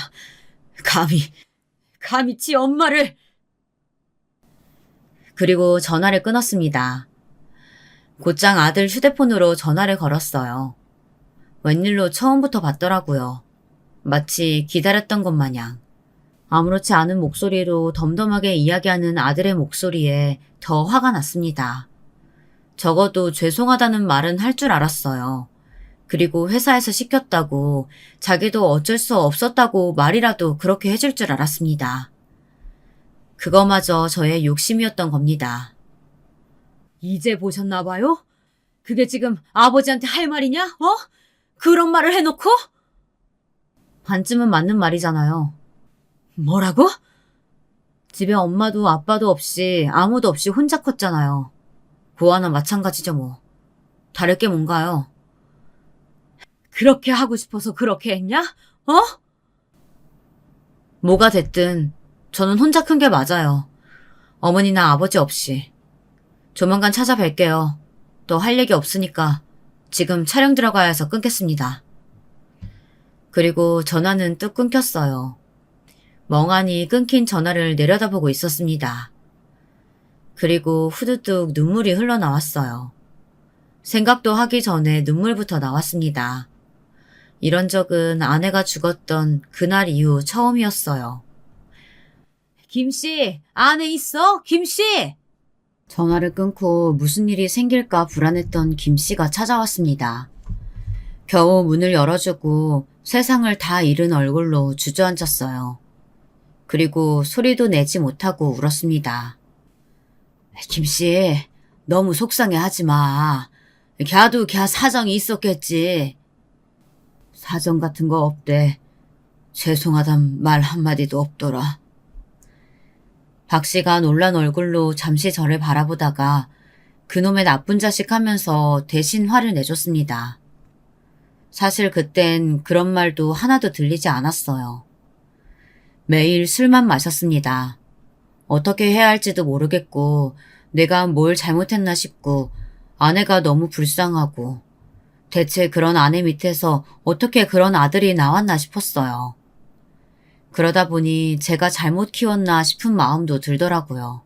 감히 지 엄마를. 그리고 전화를 끊었습니다. 곧장 아들 휴대폰으로 전화를 걸었어요. 웬일로 처음부터 받더라고요. 마치 기다렸던 것 마냥. 아무렇지 않은 목소리로 덤덤하게 이야기하는 아들의 목소리에 더 화가 났습니다. 적어도 죄송하다는 말은 할 줄 알았어요. 그리고 회사에서 시켰다고, 자기도 어쩔 수 없었다고 말이라도 그렇게 해줄 줄 알았습니다. 그거마저 저의 욕심이었던 겁니다. 이제 보셨나 봐요? 그게 지금 아버지한테 할 말이냐? 그런 말을 해놓고? 반쯤은 맞는 말이잖아요. 뭐라고? 집에 엄마도 아빠도 없이 아무도 없이 혼자 컸잖아요. 고아나 마찬가지죠 뭐. 다를 게 뭔가요? 그렇게 하고 싶어서 그렇게 했냐? 뭐가 됐든 저는 혼자 큰 게 맞아요. 어머니나 아버지 없이. 조만간 찾아뵐게요. 또 할 얘기 없으니까 지금 촬영 들어가야 해서 끊겠습니다. 그리고 전화는 뚝 끊겼어요. 멍하니 끊긴 전화를 내려다보고 있었습니다. 그리고 후두둑 눈물이 흘러나왔어요. 생각도 하기 전에 눈물부터 나왔습니다. 이런 적은 아내가 죽었던 그날 이후 처음이었어요. 김씨, 안에 있어? 김씨! 전화를 끊고 무슨 일이 생길까 불안했던 김씨가 찾아왔습니다. 겨우 문을 열어주고 세상을 다 잃은 얼굴로 주저앉았어요. 그리고 소리도 내지 못하고 울었습니다. 김씨, 너무 속상해하지 마. 걔도 걔 사정이 있었겠지. 사정 같은 거 없대. 죄송하단 말 한마디도 없더라. 박 씨가 놀란 얼굴로 잠시 저를 바라보다가 그놈의 나쁜 자식 하면서 대신 화를 내줬습니다. 사실 그땐 그런 말도 하나도 들리지 않았어요. 매일 술만 마셨습니다. 어떻게 해야 할지도 모르겠고 내가 뭘 잘못했나 싶고 아내가 너무 불쌍하고 대체 그런 아내 밑에서 어떻게 그런 아들이 나왔나 싶었어요. 그러다 보니 제가 잘못 키웠나 싶은 마음도 들더라고요.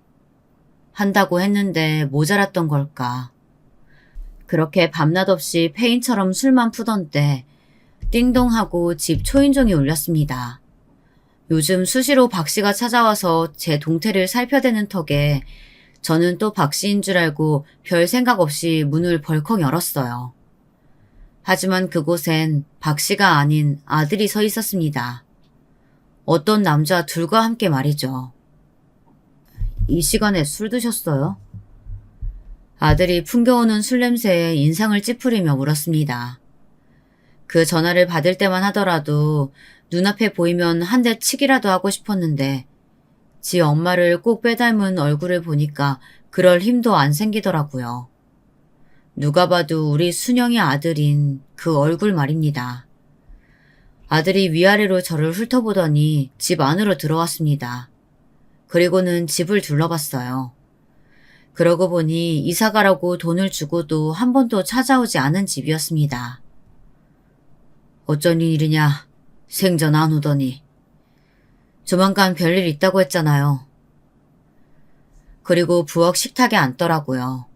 한다고 했는데 모자랐던 걸까. 그렇게 밤낮 없이 페인처럼 술만 푸던 때 띵동하고 집 초인종이 울렸습니다. 요즘 수시로 박 씨가 찾아와서 제 동태를 살펴대는 턱에 저는 또 박 씨인 줄 알고 별 생각 없이 문을 벌컥 열었어요. 하지만 그곳엔 박 씨가 아닌 아들이 서 있었습니다. 어떤 남자 둘과 함께 말이죠. 이 시간에 술 드셨어요? 아들이 풍겨오는 술 냄새에 인상을 찌푸리며 물었습니다. 그 전화를 받을 때만 하더라도 눈앞에 보이면 한 대 치기라도 하고 싶었는데 지 엄마를 꼭 빼닮은 얼굴을 보니까 그럴 힘도 안 생기더라고요. 누가 봐도 우리 순영이 아들인 그 얼굴 말입니다. 아들이 위아래로 저를 훑어보더니 집 안으로 들어왔습니다. 그리고는 집을 둘러봤어요. 그러고 보니 이사가라고 돈을 주고도 한 번도 찾아오지 않은 집이었습니다. 어쩐 일이냐, 생전 안 오더니. 조만간 별일 있다고 했잖아요. 그리고 부엌 식탁에 앉더라고요.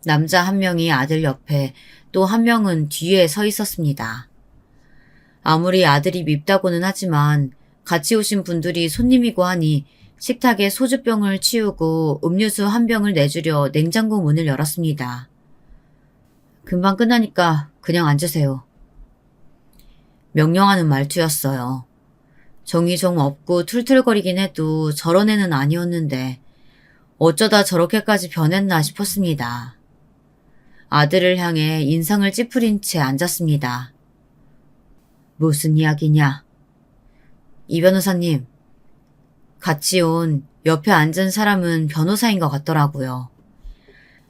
남자 한 명이 아들 옆에 또 한 명은 뒤에 서 있었습니다. 아무리 아들이 밉다고는 하지만 같이 오신 분들이 손님이고 하니 식탁에 소주병을 치우고 음료수 한 병을 내주려 냉장고 문을 열었습니다. 금방 끝나니까 그냥 앉으세요. 명령하는 말투였어요. 정이 좀 없고 툴툴거리긴 해도 저런 애는 아니었는데 어쩌다 저렇게까지 변했나 싶었습니다. 아들을 향해 인상을 찌푸린 채 앉았습니다. 무슨 이야기냐? 이 변호사님, 같이 온 옆에 앉은 사람은 변호사인 것 같더라고요.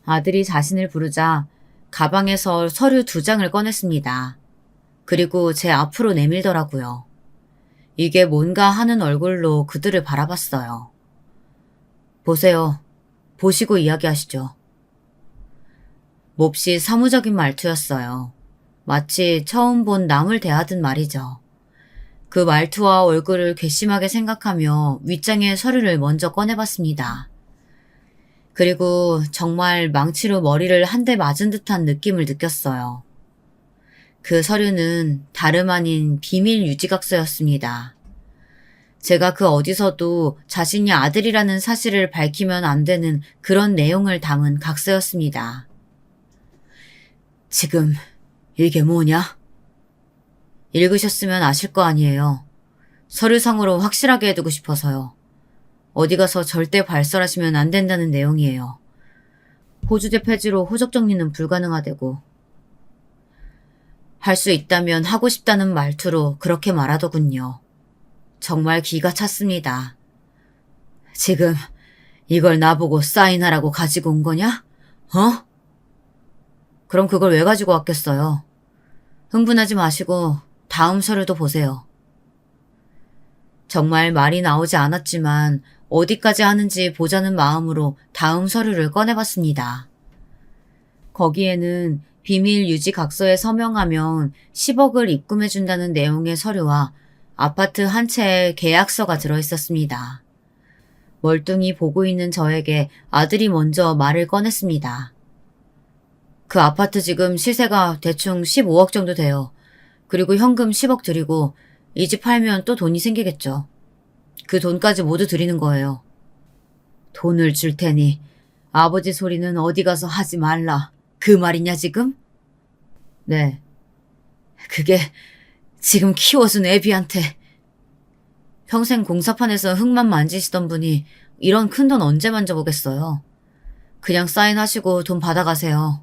아들이 자신을 부르자 가방에서 서류 2장을 꺼냈습니다. 그리고 제 앞으로 내밀더라고요. 이게 뭔가 하는 얼굴로 그들을 바라봤어요. 보세요. 보시고 이야기하시죠. 몹시 사무적인 말투였어요. 마치 처음 본 남을 대하듯 말이죠. 그 말투와 얼굴을 괘씸하게 생각하며 윗장의 서류를 먼저 꺼내봤습니다. 그리고 정말 망치로 머리를 한 대 맞은 듯한 느낌을 느꼈어요. 그 서류는 다름 아닌 비밀 유지각서였습니다. 제가 그 어디서도 자신이 아들이라는 사실을 밝히면 안 되는 그런 내용을 담은 각서였습니다. 지금 이게 뭐냐? 읽으셨으면 아실 거 아니에요. 서류상으로 확실하게 해두고 싶어서요. 어디 가서 절대 발설하시면 안 된다는 내용이에요. 호주제 폐지로 호적 정리는 불가능하대고. 할 수 있다면 하고 싶다는 말투로 그렇게 말하더군요. 정말 기가 찼습니다. 지금 이걸 나보고 사인하라고 가지고 온 거냐? 어? 그럼 그걸 왜 가지고 왔겠어요? 흥분하지 마시고 다음 서류도 보세요. 정말 말이 나오지 않았지만 어디까지 하는지 보자는 마음으로 다음 서류를 꺼내봤습니다. 거기에는 비밀 유지 각서에 서명하면 10억을 입금해준다는 내용의 서류와 아파트 한 채의 계약서가 들어있었습니다. 멀뚱히 보고 있는 저에게 아들이 먼저 말을 꺼냈습니다. 그 아파트 지금 시세가 대충 15억 정도 돼요. 그리고 현금 10억 드리고 이 집 팔면 또 돈이 생기겠죠. 그 돈까지 모두 드리는 거예요. 돈을 줄 테니 아버지 소리는 어디 가서 하지 말라. 그 말이냐 지금? 네. 그게 지금 키워준 애비한테. 평생 공사판에서 흙만 만지시던 분이 이런 큰 돈 언제 만져보겠어요. 그냥 사인하시고 돈 받아가세요.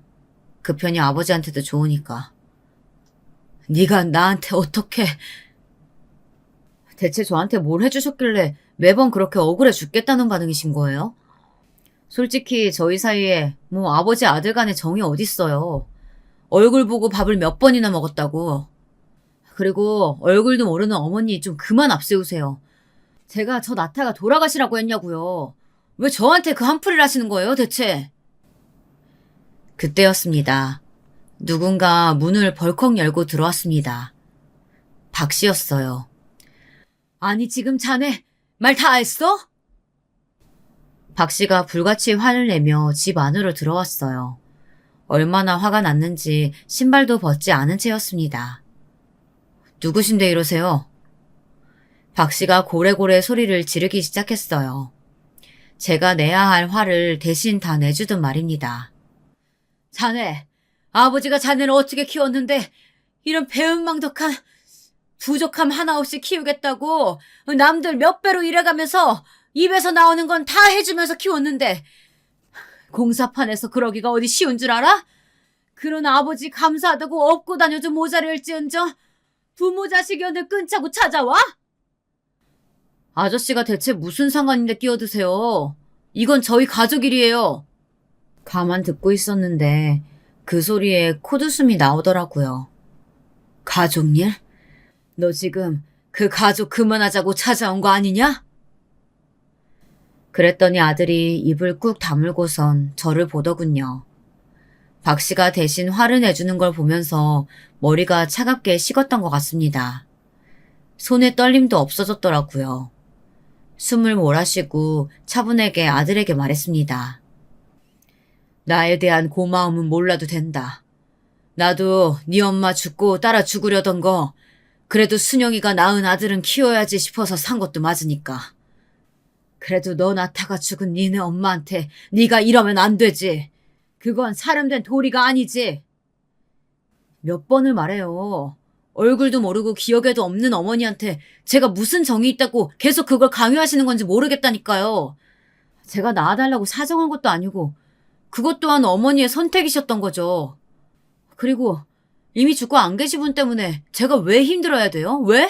그 편이 아버지한테도 좋으니까. 네가 나한테 어떻게... 대체 저한테 뭘 해주셨길래 매번 그렇게 억울해 죽겠다는 반응이신 거예요? 솔직히 저희 사이에 뭐 아버지 아들 간의 정이 어딨어요. 얼굴 보고 밥을 몇 번이나 먹었다고. 그리고 얼굴도 모르는 어머니 좀 그만 앞세우세요. 제가 저 나태가 돌아가시라고 했냐고요. 왜 저한테 그 한풀이를 하시는 거예요 대체? 그때였습니다. 누군가 문을 벌컥 열고 들어왔습니다. 박 씨였어요. 아니, 지금 자네 말 다 했어? 박 씨가 불같이 화를 내며 집 안으로 들어왔어요. 얼마나 화가 났는지 신발도 벗지 않은 채였습니다. 누구신데 이러세요? 박 씨가 고래고래 소리를 지르기 시작했어요. 제가 내야 할 화를 대신 다 내주던 말입니다. 자네, 아버지가 자네를 어떻게 키웠는데 이런 배은망덕한 부족함 하나 없이 키우겠다고 남들 몇 배로 일해가면서 입에서 나오는 건 다 해주면서 키웠는데 공사판에서 그러기가 어디 쉬운 줄 알아? 그런 아버지 감사하다고 업고 다녀도 모자랄지언정 부모 자식 연을 끊자고 찾아와? 아저씨가 대체 무슨 상관인데 끼어드세요? 이건 저희 가족 일이에요. 가만 듣고 있었는데 그 소리에 코웃음이 나오더라고요. 가족일? 너 지금 그 가족 그만하자고 찾아온 거 아니냐? 그랬더니 아들이 입을 꾹 다물고선 저를 보더군요. 박 씨가 대신 화를 내주는 걸 보면서 머리가 차갑게 식었던 것 같습니다. 손에 떨림도 없어졌더라고요. 숨을 몰아쉬고 차분하게 아들에게 말했습니다. 나에 대한 고마움은 몰라도 된다. 나도 네 엄마 죽고 따라 죽으려던 거 그래도 순영이가 낳은 아들은 키워야지 싶어서 산 것도 맞으니까. 그래도 너 낳다가 죽은 니네 엄마한테 네가 이러면 안 되지. 그건 사람된 도리가 아니지. 몇 번을 말해요. 얼굴도 모르고 기억에도 없는 어머니한테 제가 무슨 정이 있다고 계속 그걸 강요하시는 건지 모르겠다니까요. 제가 낳아달라고 사정한 것도 아니고 그것 또한 어머니의 선택이셨던 거죠. 그리고 이미 죽고 안 계신 분 때문에 제가 왜 힘들어야 돼요? 왜?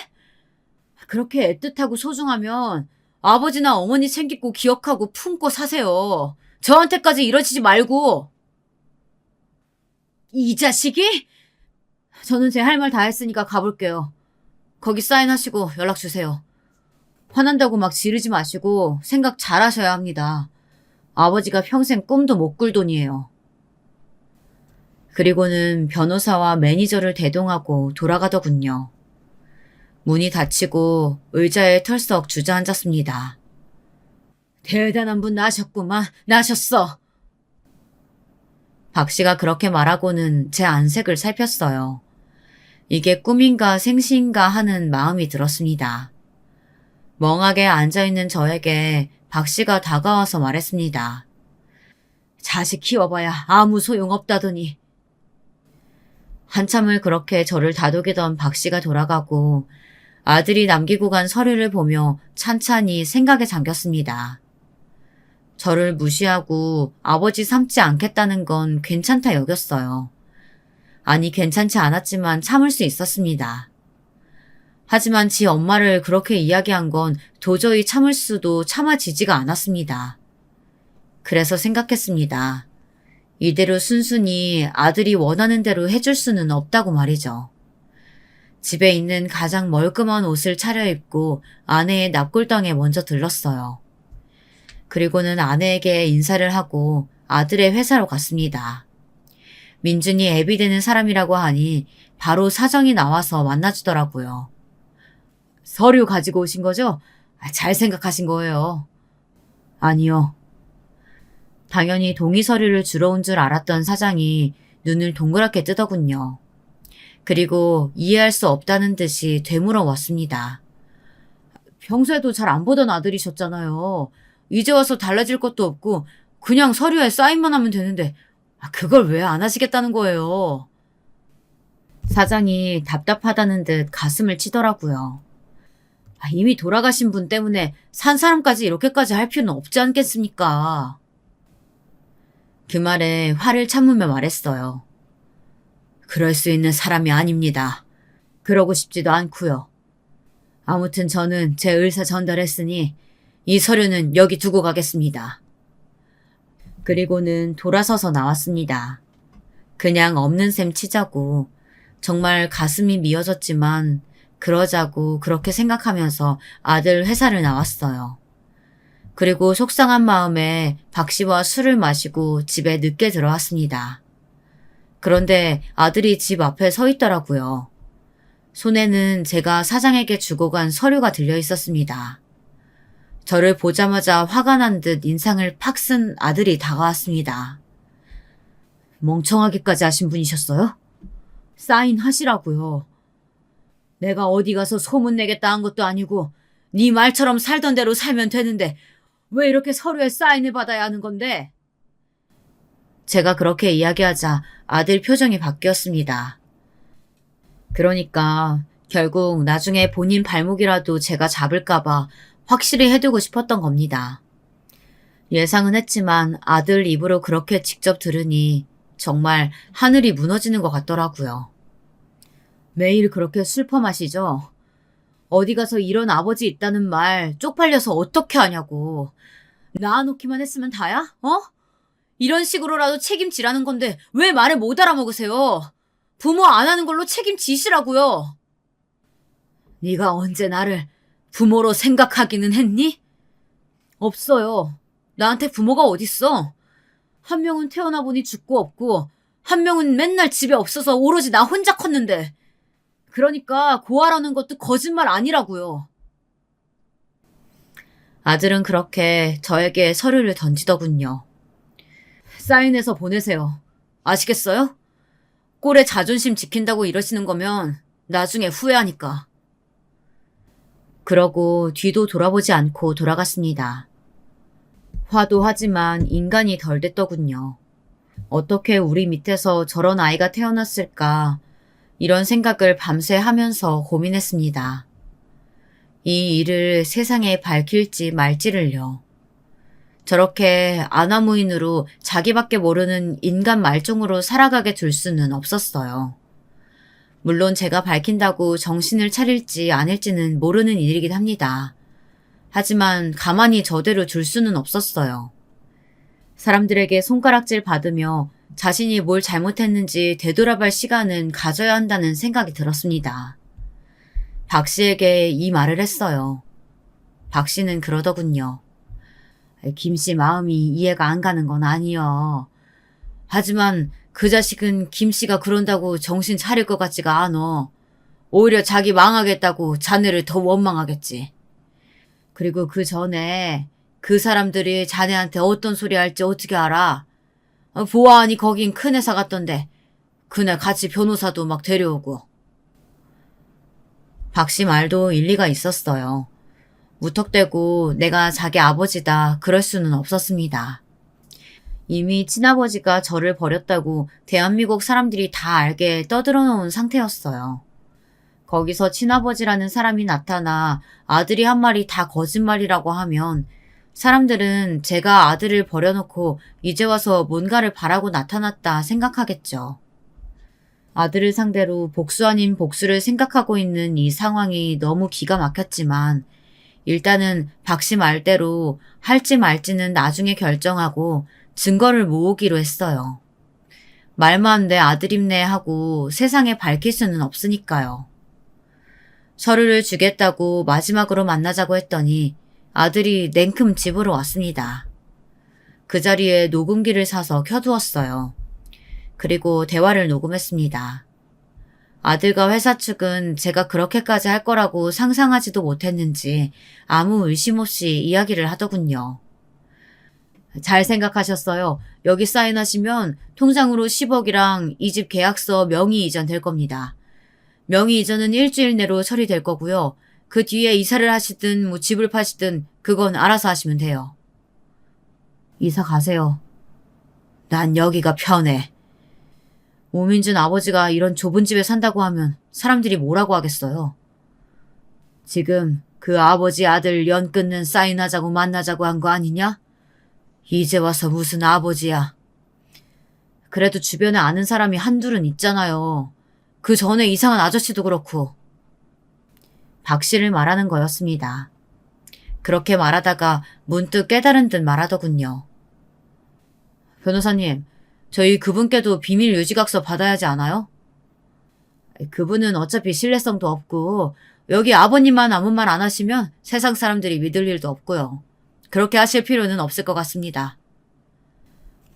그렇게 애틋하고 소중하면 아버지나 어머니 챙기고 기억하고 품고 사세요. 저한테까지 이러시지 말고. 이 자식이? 저는 제 할 말 다 했으니까 가볼게요. 거기 사인하시고 연락 주세요. 화난다고 막 지르지 마시고 생각 잘 하셔야 합니다. 아버지가 평생 꿈도 못 꿀 돈이에요. 그리고는 변호사와 매니저를 대동하고 돌아가더군요. 문이 닫히고 의자에 털썩 주저앉았습니다. 대단한 분 나셨구만. 나셨어. 박 씨가 그렇게 말하고는 제 안색을 살폈어요. 이게 꿈인가 생시인가 하는 마음이 들었습니다. 멍하게 앉아있는 저에게 박 씨가 다가와서 말했습니다. 자식 키워봐야 아무 소용없다더니. 한참을 그렇게 저를 다독이던 박 씨가 돌아가고 아들이 남기고 간 서류를 보며 찬찬히 생각에 잠겼습니다. 저를 무시하고 아버지 삼지 않겠다는 건 괜찮다 여겼어요. 아니 괜찮지 않았지만 참을 수 있었습니다. 하지만 지 엄마를 그렇게 이야기한 건 도저히 참을 수도 참아지지가 않았습니다. 그래서 생각했습니다. 이대로 순순히 아들이 원하는 대로 해줄 수는 없다고 말이죠. 집에 있는 가장 멀끔한 옷을 차려입고 아내의 납골당에 먼저 들렀어요. 그리고는 아내에게 인사를 하고 아들의 회사로 갔습니다. 민준이 애비 되는 사람이라고 하니 바로 사정이 나와서 만나주더라고요. 서류 가지고 오신 거죠? 잘 생각하신 거예요. 아니요. 당연히 동의 서류를 주러 온 줄 알았던 사장이 눈을 동그랗게 뜨더군요. 그리고 이해할 수 없다는 듯이 되물어 왔습니다. 평소에도 잘 안 보던 아들이셨잖아요. 이제 와서 달라질 것도 없고 그냥 서류에 사인만 하면 되는데 그걸 왜 안 하시겠다는 거예요. 사장이 답답하다는 듯 가슴을 치더라고요. 이미 돌아가신 분 때문에 산 사람까지 이렇게까지 할 필요는 없지 않겠습니까? 그 말에 화를 참으며 말했어요. 그럴 수 있는 사람이 아닙니다. 그러고 싶지도 않고요. 아무튼 저는 제 의사 전달했으니 이 서류는 여기 두고 가겠습니다. 그리고는 돌아서서 나왔습니다. 그냥 없는 셈 치자고 정말 가슴이 미어졌지만 그러자고 그렇게 생각하면서 아들 회사를 나왔어요. 그리고 속상한 마음에 박 씨와 술을 마시고 집에 늦게 들어왔습니다. 그런데 아들이 집 앞에 서 있더라고요. 손에는 제가 사장에게 주고 간 서류가 들려 있었습니다. 저를 보자마자 화가 난 듯 인상을 팍 쓴 아들이 다가왔습니다. 멍청하게까지 하신 분이셨어요? 사인하시라고요. 내가 어디 가서 소문내겠다 한 것도 아니고 네 말처럼 살던 대로 살면 되는데 왜 이렇게 서류에 사인을 받아야 하는 건데? 제가 그렇게 이야기하자 아들 표정이 바뀌었습니다. 그러니까 결국 나중에 본인 발목이라도 제가 잡을까봐 확실히 해두고 싶었던 겁니다. 예상은 했지만 아들 입으로 그렇게 직접 들으니 정말 하늘이 무너지는 것 같더라고요. 매일 그렇게 술 퍼마시죠? 어디 가서 이런 아버지 있다는 말 쪽팔려서 어떻게 하냐고. 낳아놓기만 했으면 다야? 어? 이런 식으로라도 책임지라는 건데 왜 말을 못 알아먹으세요? 부모 안 하는 걸로 책임지시라고요. 네가 언제 나를 부모로 생각하기는 했니? 없어요. 나한테 부모가 어딨어? 한 명은 태어나 보니 죽고 없고 한 명은 맨날 집에 없어서 오로지 나 혼자 컸는데 그러니까 고아라는 것도 거짓말 아니라고요. 아들은 그렇게 저에게 서류를 던지더군요. 사인해서 보내세요. 아시겠어요? 꼴의 자존심 지킨다고 이러시는 거면 나중에 후회하니까. 그러고 뒤도 돌아보지 않고 돌아갔습니다. 화도 하지만 인간이 덜 됐더군요. 어떻게 우리 밑에서 저런 아이가 태어났을까 이런 생각을 밤새 하면서 고민했습니다. 이 일을 세상에 밝힐지 말지를요. 저렇게 아나무인으로 자기밖에 모르는 인간 말종으로 살아가게 둘 수는 없었어요. 물론 제가 밝힌다고 정신을 차릴지 아닐지는 모르는 일이긴 합니다. 하지만 가만히 저대로 둘 수는 없었어요. 사람들에게 손가락질 받으며 자신이 뭘 잘못했는지 되돌아볼 시간은 가져야 한다는 생각이 들었습니다. 박 씨에게 이 말을 했어요. 박 씨는 그러더군요. 김 씨 마음이 이해가 안 가는 건 아니여. 하지만 그 자식은 김 씨가 그런다고 정신 차릴 것 같지가 않어. 오히려 자기 망하겠다고 자네를 더 원망하겠지. 그리고 그 전에 그 사람들이 자네한테 어떤 소리 할지 어떻게 알아? 보아하니 거긴 큰 회사 같던데 그날 같이 변호사도 막 데려오고. 박 씨 말도 일리가 있었어요. 무턱대고 내가 자기 아버지다 그럴 수는 없었습니다. 이미 친아버지가 저를 버렸다고 대한민국 사람들이 다 알게 떠들어 놓은 상태였어요. 거기서 친아버지라는 사람이 나타나 아들이 한 말이 다 거짓말이라고 하면 사람들은 제가 아들을 버려놓고 이제 와서 뭔가를 바라고 나타났다 생각하겠죠. 아들을 상대로 복수 아닌 복수를 생각하고 있는 이 상황이 너무 기가 막혔지만 일단은 박 씨 말대로 할지 말지는 나중에 결정하고 증거를 모으기로 했어요. 말만 내 아들임네 하고 세상에 밝힐 수는 없으니까요. 서류를 주겠다고 마지막으로 만나자고 했더니 아들이 냉큼 집으로 왔습니다. 그 자리에 녹음기를 사서 켜두었어요. 그리고 대화를 녹음했습니다. 아들과 회사 측은 제가 그렇게까지 할 거라고 상상하지도 못했는지 아무 의심 없이 이야기를 하더군요. 잘 생각하셨어요. 여기 사인하시면 통장으로 10억이랑 이 집 계약서 명의 이전 될 겁니다. 명의 이전은 일주일 내로 처리될 거고요. 그 뒤에 이사를 하시든 뭐 집을 파시든 그건 알아서 하시면 돼요. 이사 가세요. 난 여기가 편해. 오민준 아버지가 이런 좁은 집에 산다고 하면 사람들이 뭐라고 하겠어요. 지금 그 아버지 아들 연 끊는 사인하자고 만나자고 한 거 아니냐? 이제 와서 무슨 아버지야. 그래도 주변에 아는 사람이 한둘은 있잖아요. 그 전에 이상한 아저씨도 그렇고. 박 씨를 말하는 거였습니다. 그렇게 말하다가 문득 깨달은 듯 말하더군요. 변호사님, 저희 그분께도 비밀 유지각서 받아야 하지 않아요? 그분은 어차피 신뢰성도 없고 여기 아버님만 아무 말 안 하시면 세상 사람들이 믿을 일도 없고요. 그렇게 하실 필요는 없을 것 같습니다.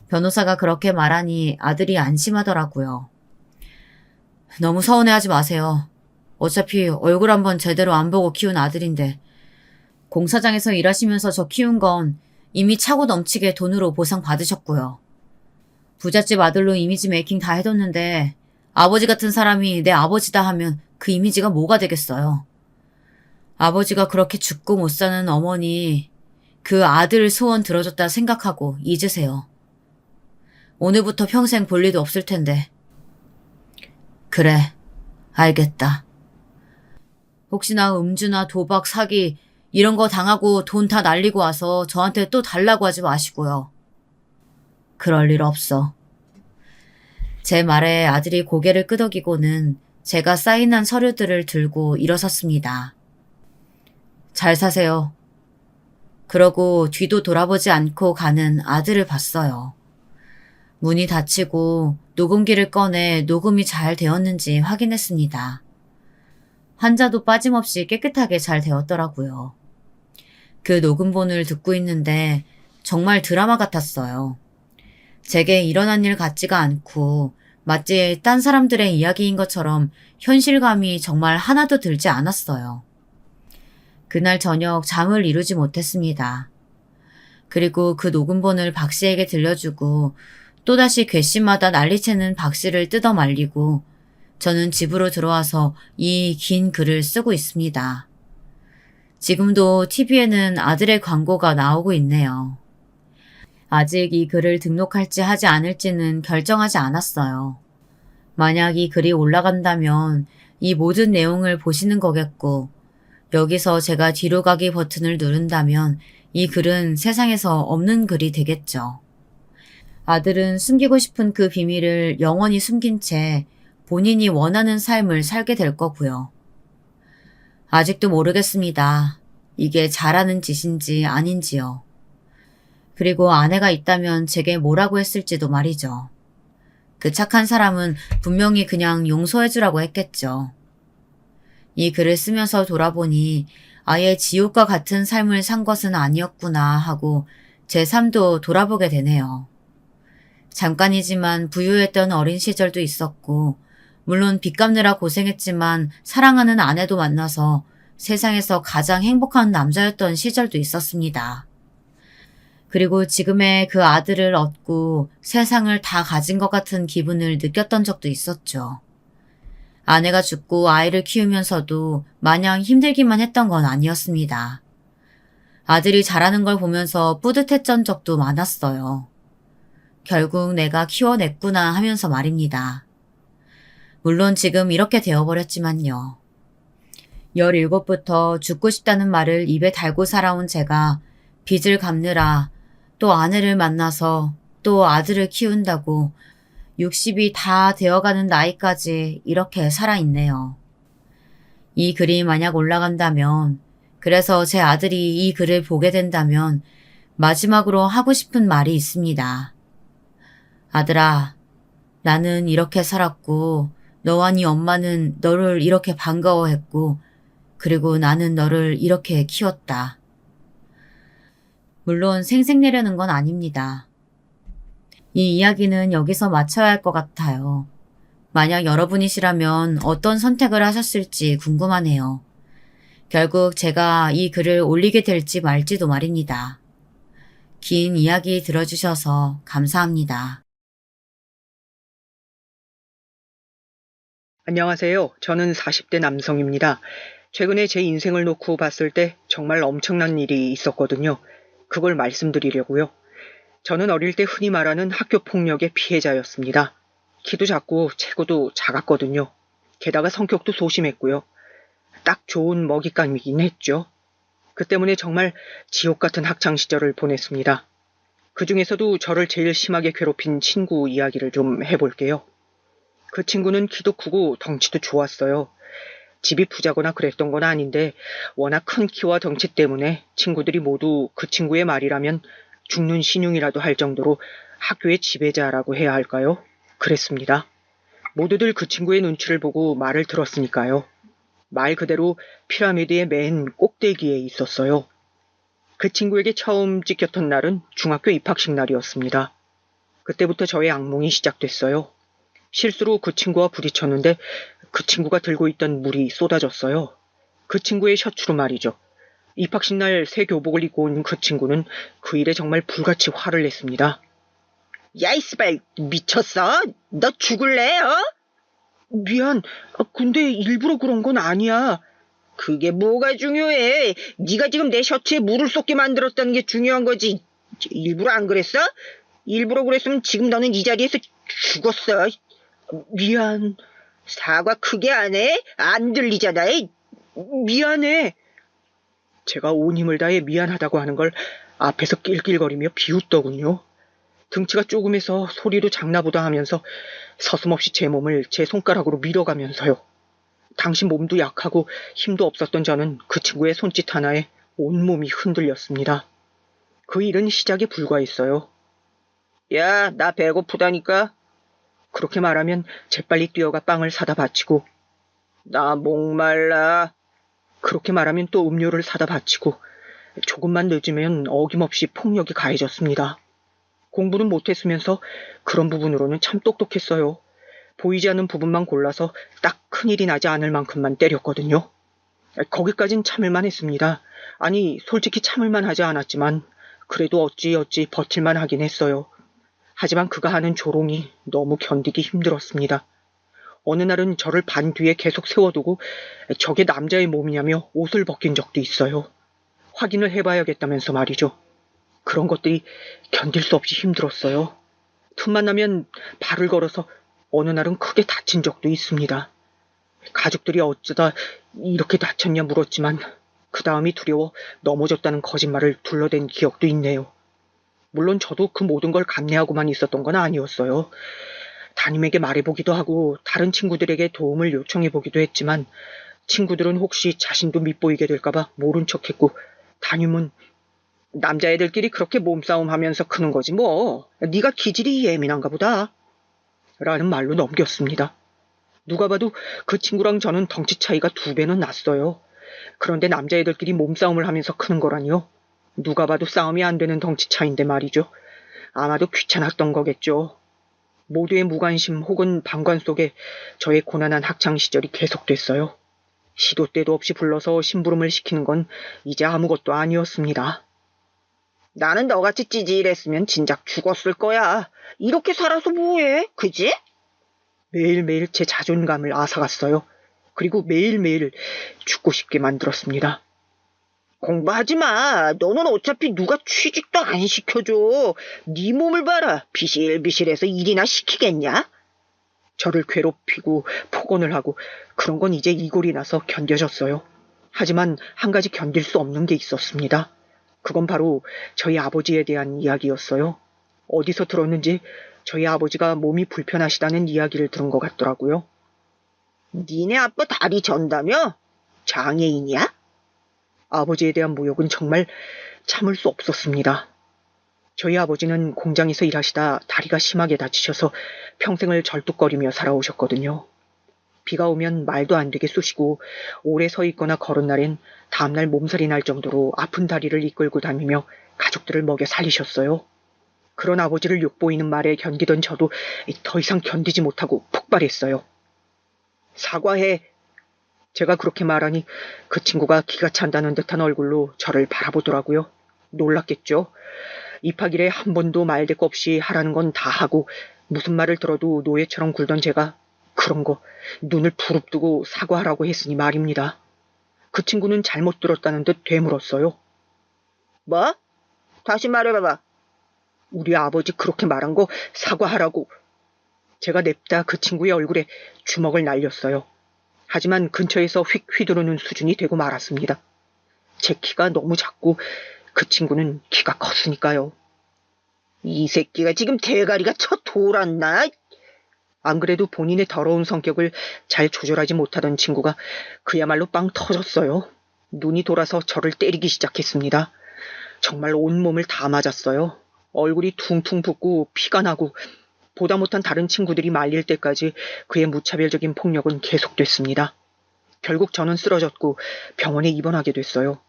변호사가 그렇게 말하니 아들이 안심하더라고요. 너무 서운해하지 마세요. 어차피 얼굴 한번 제대로 안 보고 키운 아들인데 공사장에서 일하시면서 저 키운 건 이미 차고 넘치게 돈으로 보상 받으셨고요. 부잣집 아들로 이미지 메이킹 다 해뒀는데 아버지 같은 사람이 내 아버지다 하면 그 이미지가 뭐가 되겠어요. 아버지가 그렇게 죽고 못 사는 어머니 그 아들 소원 들어줬다 생각하고 잊으세요. 오늘부터 평생 볼 일도 없을 텐데. 그래, 알겠다. 혹시나 음주나 도박, 사기 이런 거 당하고 돈 다 날리고 와서 저한테 또 달라고 하지 마시고요. 그럴 일 없어. 제 말에 아들이 고개를 끄덕이고는 제가 사인한 서류들을 들고 일어섰습니다. 잘 사세요. 그러고 뒤도 돌아보지 않고 가는 아들을 봤어요. 문이 닫히고 녹음기를 꺼내 녹음이 잘 되었는지 확인했습니다. 한자도 빠짐없이 깨끗하게 잘 되었더라고요. 그 녹음본을 듣고 있는데 정말 드라마 같았어요. 제게 일어난 일 같지가 않고 마치 딴 사람들의 이야기인 것처럼 현실감이 정말 하나도 들지 않았어요. 그날 저녁 잠을 이루지 못했습니다. 그리고 그 녹음본을 박 씨에게 들려주고 또다시 괘씸마다 난리치는 박 씨를 뜯어 말리고 저는 집으로 들어와서 이 긴 글을 쓰고 있습니다. 지금도 TV에는 아들의 광고가 나오고 있네요. 아직 이 글을 등록할지 하지 않을지는 결정하지 않았어요. 만약 이 글이 올라간다면 이 모든 내용을 보시는 거겠고 여기서 제가 뒤로 가기 버튼을 누른다면 이 글은 세상에서 없는 글이 되겠죠. 아들은 숨기고 싶은 그 비밀을 영원히 숨긴 채 본인이 원하는 삶을 살게 될 거고요. 아직도 모르겠습니다. 이게 잘하는 짓인지 아닌지요. 그리고 아내가 있다면 제게 뭐라고 했을지도 말이죠. 그 착한 사람은 분명히 그냥 용서해주라고 했겠죠. 이 글을 쓰면서 돌아보니 아예 지옥과 같은 삶을 산 것은 아니었구나 하고 제 삶도 돌아보게 되네요. 잠깐이지만 부유했던 어린 시절도 있었고 물론 빚 갚느라 고생했지만 사랑하는 아내도 만나서 세상에서 가장 행복한 남자였던 시절도 있었습니다. 그리고 지금의 그 아들을 얻고 세상을 다 가진 것 같은 기분을 느꼈던 적도 있었죠. 아내가 죽고 아이를 키우면서도 마냥 힘들기만 했던 건 아니었습니다. 아들이 자라는 걸 보면서 뿌듯했던 적도 많았어요. 결국 내가 키워냈구나 하면서 말입니다. 물론 지금 이렇게 되어버렸지만요. 17부터 죽고 싶다는 말을 입에 달고 살아온 제가 빚을 갚느라 또 아내를 만나서 또 아들을 키운다고 60이 다 되어가는 나이까지 이렇게 살아있네요. 이 글이 만약 올라간다면, 그래서 제 아들이 이 글을 보게 된다면 마지막으로 하고 싶은 말이 있습니다. 아들아, 나는 이렇게 살았고 너와 네 엄마는 너를 이렇게 반가워했고 그리고 나는 너를 이렇게 키웠다. 물론 생색내려는 건 아닙니다. 이 이야기는 여기서 마쳐야 할 것 같아요. 만약 여러분이시라면 어떤 선택을 하셨을지 궁금하네요. 결국 제가 이 글을 올리게 될지 말지도 말입니다. 긴 이야기 들어주셔서 감사합니다. 안녕하세요. 저는 40대 남성입니다. 최근에 제 인생을 놓고 봤을 때 정말 엄청난 일이 있었거든요. 그걸 말씀드리려고요. 저는 어릴 때 흔히 말하는 학교 폭력의 피해자였습니다. 키도 작고 체구도 작았거든요. 게다가 성격도 소심했고요. 딱 좋은 먹잇감이긴 했죠. 그 때문에 정말 지옥 같은 학창 시절을 보냈습니다. 그 중에서도 저를 제일 심하게 괴롭힌 친구 이야기를 좀 해볼게요. 그 친구는 키도 크고 덩치도 좋았어요. 집이 부자거나 그랬던 건 아닌데 워낙 큰 키와 덩치 때문에 친구들이 모두 그 친구의 말이라면 죽는 신용이라도 할 정도로 학교의 지배자라고 해야 할까요? 그랬습니다. 모두들 그 친구의 눈치를 보고 말을 들었으니까요. 말 그대로 피라미드의 맨 꼭대기에 있었어요. 그 친구에게 처음 찍혔던 날은 중학교 입학식 날이었습니다. 그때부터 저의 악몽이 시작됐어요. 실수로 그 친구와 부딪혔는데 그 친구가 들고 있던 물이 쏟아졌어요. 그 친구의 셔츠로 말이죠. 입학식 날 새 교복을 입고 온 그 친구는 그 일에 정말 불같이 화를 냈습니다. 야, 이스발, 미쳤어? 너 죽을래, 어? 미안, 근데 일부러 그런 건 아니야. 그게 뭐가 중요해? 네가 지금 내 셔츠에 물을 쏟게 만들었다는 게 중요한 거지. 일부러 안 그랬어? 일부러 그랬으면 지금 너는 이 자리에서 죽었어. 미안. 사과 크게 안 해? 안 들리잖아. 미안해. 제가 온 힘을 다해 미안하다고 하는 걸 앞에서 낄낄거리며 비웃더군요. 등치가 조금해서 소리도 작나보다 하면서 서슴없이 제 몸을 제 손가락으로 밀어가면서요. 당시 몸도 약하고 힘도 없었던 저는 그 친구의 손짓 하나에 온몸이 흔들렸습니다. 그 일은 시작에 불과했어요. 야, 나 배고프다니까. 그렇게 말하면 재빨리 뛰어가 빵을 사다 바치고, 나 목말라. 그렇게 말하면 또 음료를 사다 바치고, 조금만 늦으면 어김없이 폭력이 가해졌습니다. 공부는 못했으면서 그런 부분으로는 참 똑똑했어요. 보이지 않는 부분만 골라서 딱 큰일이 나지 않을 만큼만 때렸거든요. 거기까진 참을만 했습니다. 아니, 솔직히 참을만 하지 않았지만 그래도 어찌어찌 버틸만 하긴 했어요. 하지만 그가 하는 조롱이 너무 견디기 힘들었습니다. 어느 날은 저를 반 뒤에 계속 세워두고 저게 남자의 몸이냐며 옷을 벗긴 적도 있어요. 확인을 해봐야겠다면서 말이죠. 그런 것들이 견딜 수 없이 힘들었어요. 틈만 나면 발을 걸어서 어느 날은 크게 다친 적도 있습니다. 가족들이 어쩌다 이렇게 다쳤냐 물었지만 그 다음이 두려워 넘어졌다는 거짓말을 둘러댄 기억도 있네요. 물론 저도 그 모든 걸 감내하고만 있었던 건 아니었어요. 담임에게 말해보기도 하고 다른 친구들에게 도움을 요청해보기도 했지만 친구들은 혹시 자신도 밉보이게 될까봐 모른 척했고 담임은 남자애들끼리 그렇게 몸싸움 하면서 크는 거지 뭐. 네가 기질이 예민한가 보다. 라는 말로 넘겼습니다. 누가 봐도 그 친구랑 저는 덩치 차이가 2배는 났어요. 그런데 남자애들끼리 몸싸움을 하면서 크는 거라니요. 누가 봐도 싸움이 안 되는 덩치 차이인데 말이죠. 아마도 귀찮았던 거겠죠. 모두의 무관심 혹은 방관 속에 저의 고난한 학창시절이 계속됐어요. 시도 때도 없이 불러서 심부름을 시키는 건 이제 아무것도 아니었습니다. 나는 너같이 찌질했으면 진작 죽었을 거야. 이렇게 살아서 뭐해, 그지? 매일매일 제 자존감을 앗아갔어요. 그리고 매일매일 죽고 싶게 만들었습니다. 공부하지 마. 너는 어차피 누가 취직도 안 시켜줘. 네 몸을 봐라. 비실비실해서 일이나 시키겠냐? 저를 괴롭히고 폭언을 하고 그런 건 이제 이골이 나서 견뎌졌어요. 하지만 한 가지 견딜 수 없는 게 있었습니다. 그건 바로 저희 아버지에 대한 이야기였어요. 어디서 들었는지 저희 아버지가 몸이 불편하시다는 이야기를 들은 것 같더라고요. 니네 아빠 다리 전다며? 장애인이야? 아버지에 대한 모욕은 정말 참을 수 없었습니다. 저희 아버지는 공장에서 일하시다 다리가 심하게 다치셔서 평생을 절뚝거리며 살아오셨거든요. 비가 오면 말도 안 되게 쑤시고 오래 서 있거나 걸은 날엔 다음날 몸살이 날 정도로 아픈 다리를 이끌고 다니며 가족들을 먹여 살리셨어요. 그런 아버지를 욕보이는 말에 견디던 저도 더 이상 견디지 못하고 폭발했어요. 사과해. 제가 그렇게 말하니 그 친구가 기가 찬다는 듯한 얼굴로 저를 바라보더라고요. 놀랐겠죠. 입학일에 한 번도 말대꾸 없이 하라는 건 다 하고 무슨 말을 들어도 노예처럼 굴던 제가 그런 거 눈을 부릅뜨고 사과하라고 했으니 말입니다. 그 친구는 잘못 들었다는 듯 되물었어요. 뭐? 다시 말해봐봐. 우리 아버지 그렇게 말한 거 사과하라고. 제가 냅다 그 친구의 얼굴에 주먹을 날렸어요. 하지만 근처에서 휙 휘두르는 수준이 되고 말았습니다. 제 키가 너무 작고 그 친구는 키가 컸으니까요. 이 새끼가 지금 대가리가 쳐 돌았나? 안 그래도 본인의 더러운 성격을 잘 조절하지 못하던 친구가 그야말로 빵 터졌어요. 눈이 돌아서 저를 때리기 시작했습니다. 정말 온몸을 다 맞았어요. 얼굴이 퉁퉁 붓고 피가 나고 보다 못한 다른 친구들이 말릴 때까지 그의 무차별적인 폭력은 계속됐습니다. 결국 저는 쓰러졌고 병원에 입원하게 됐어요.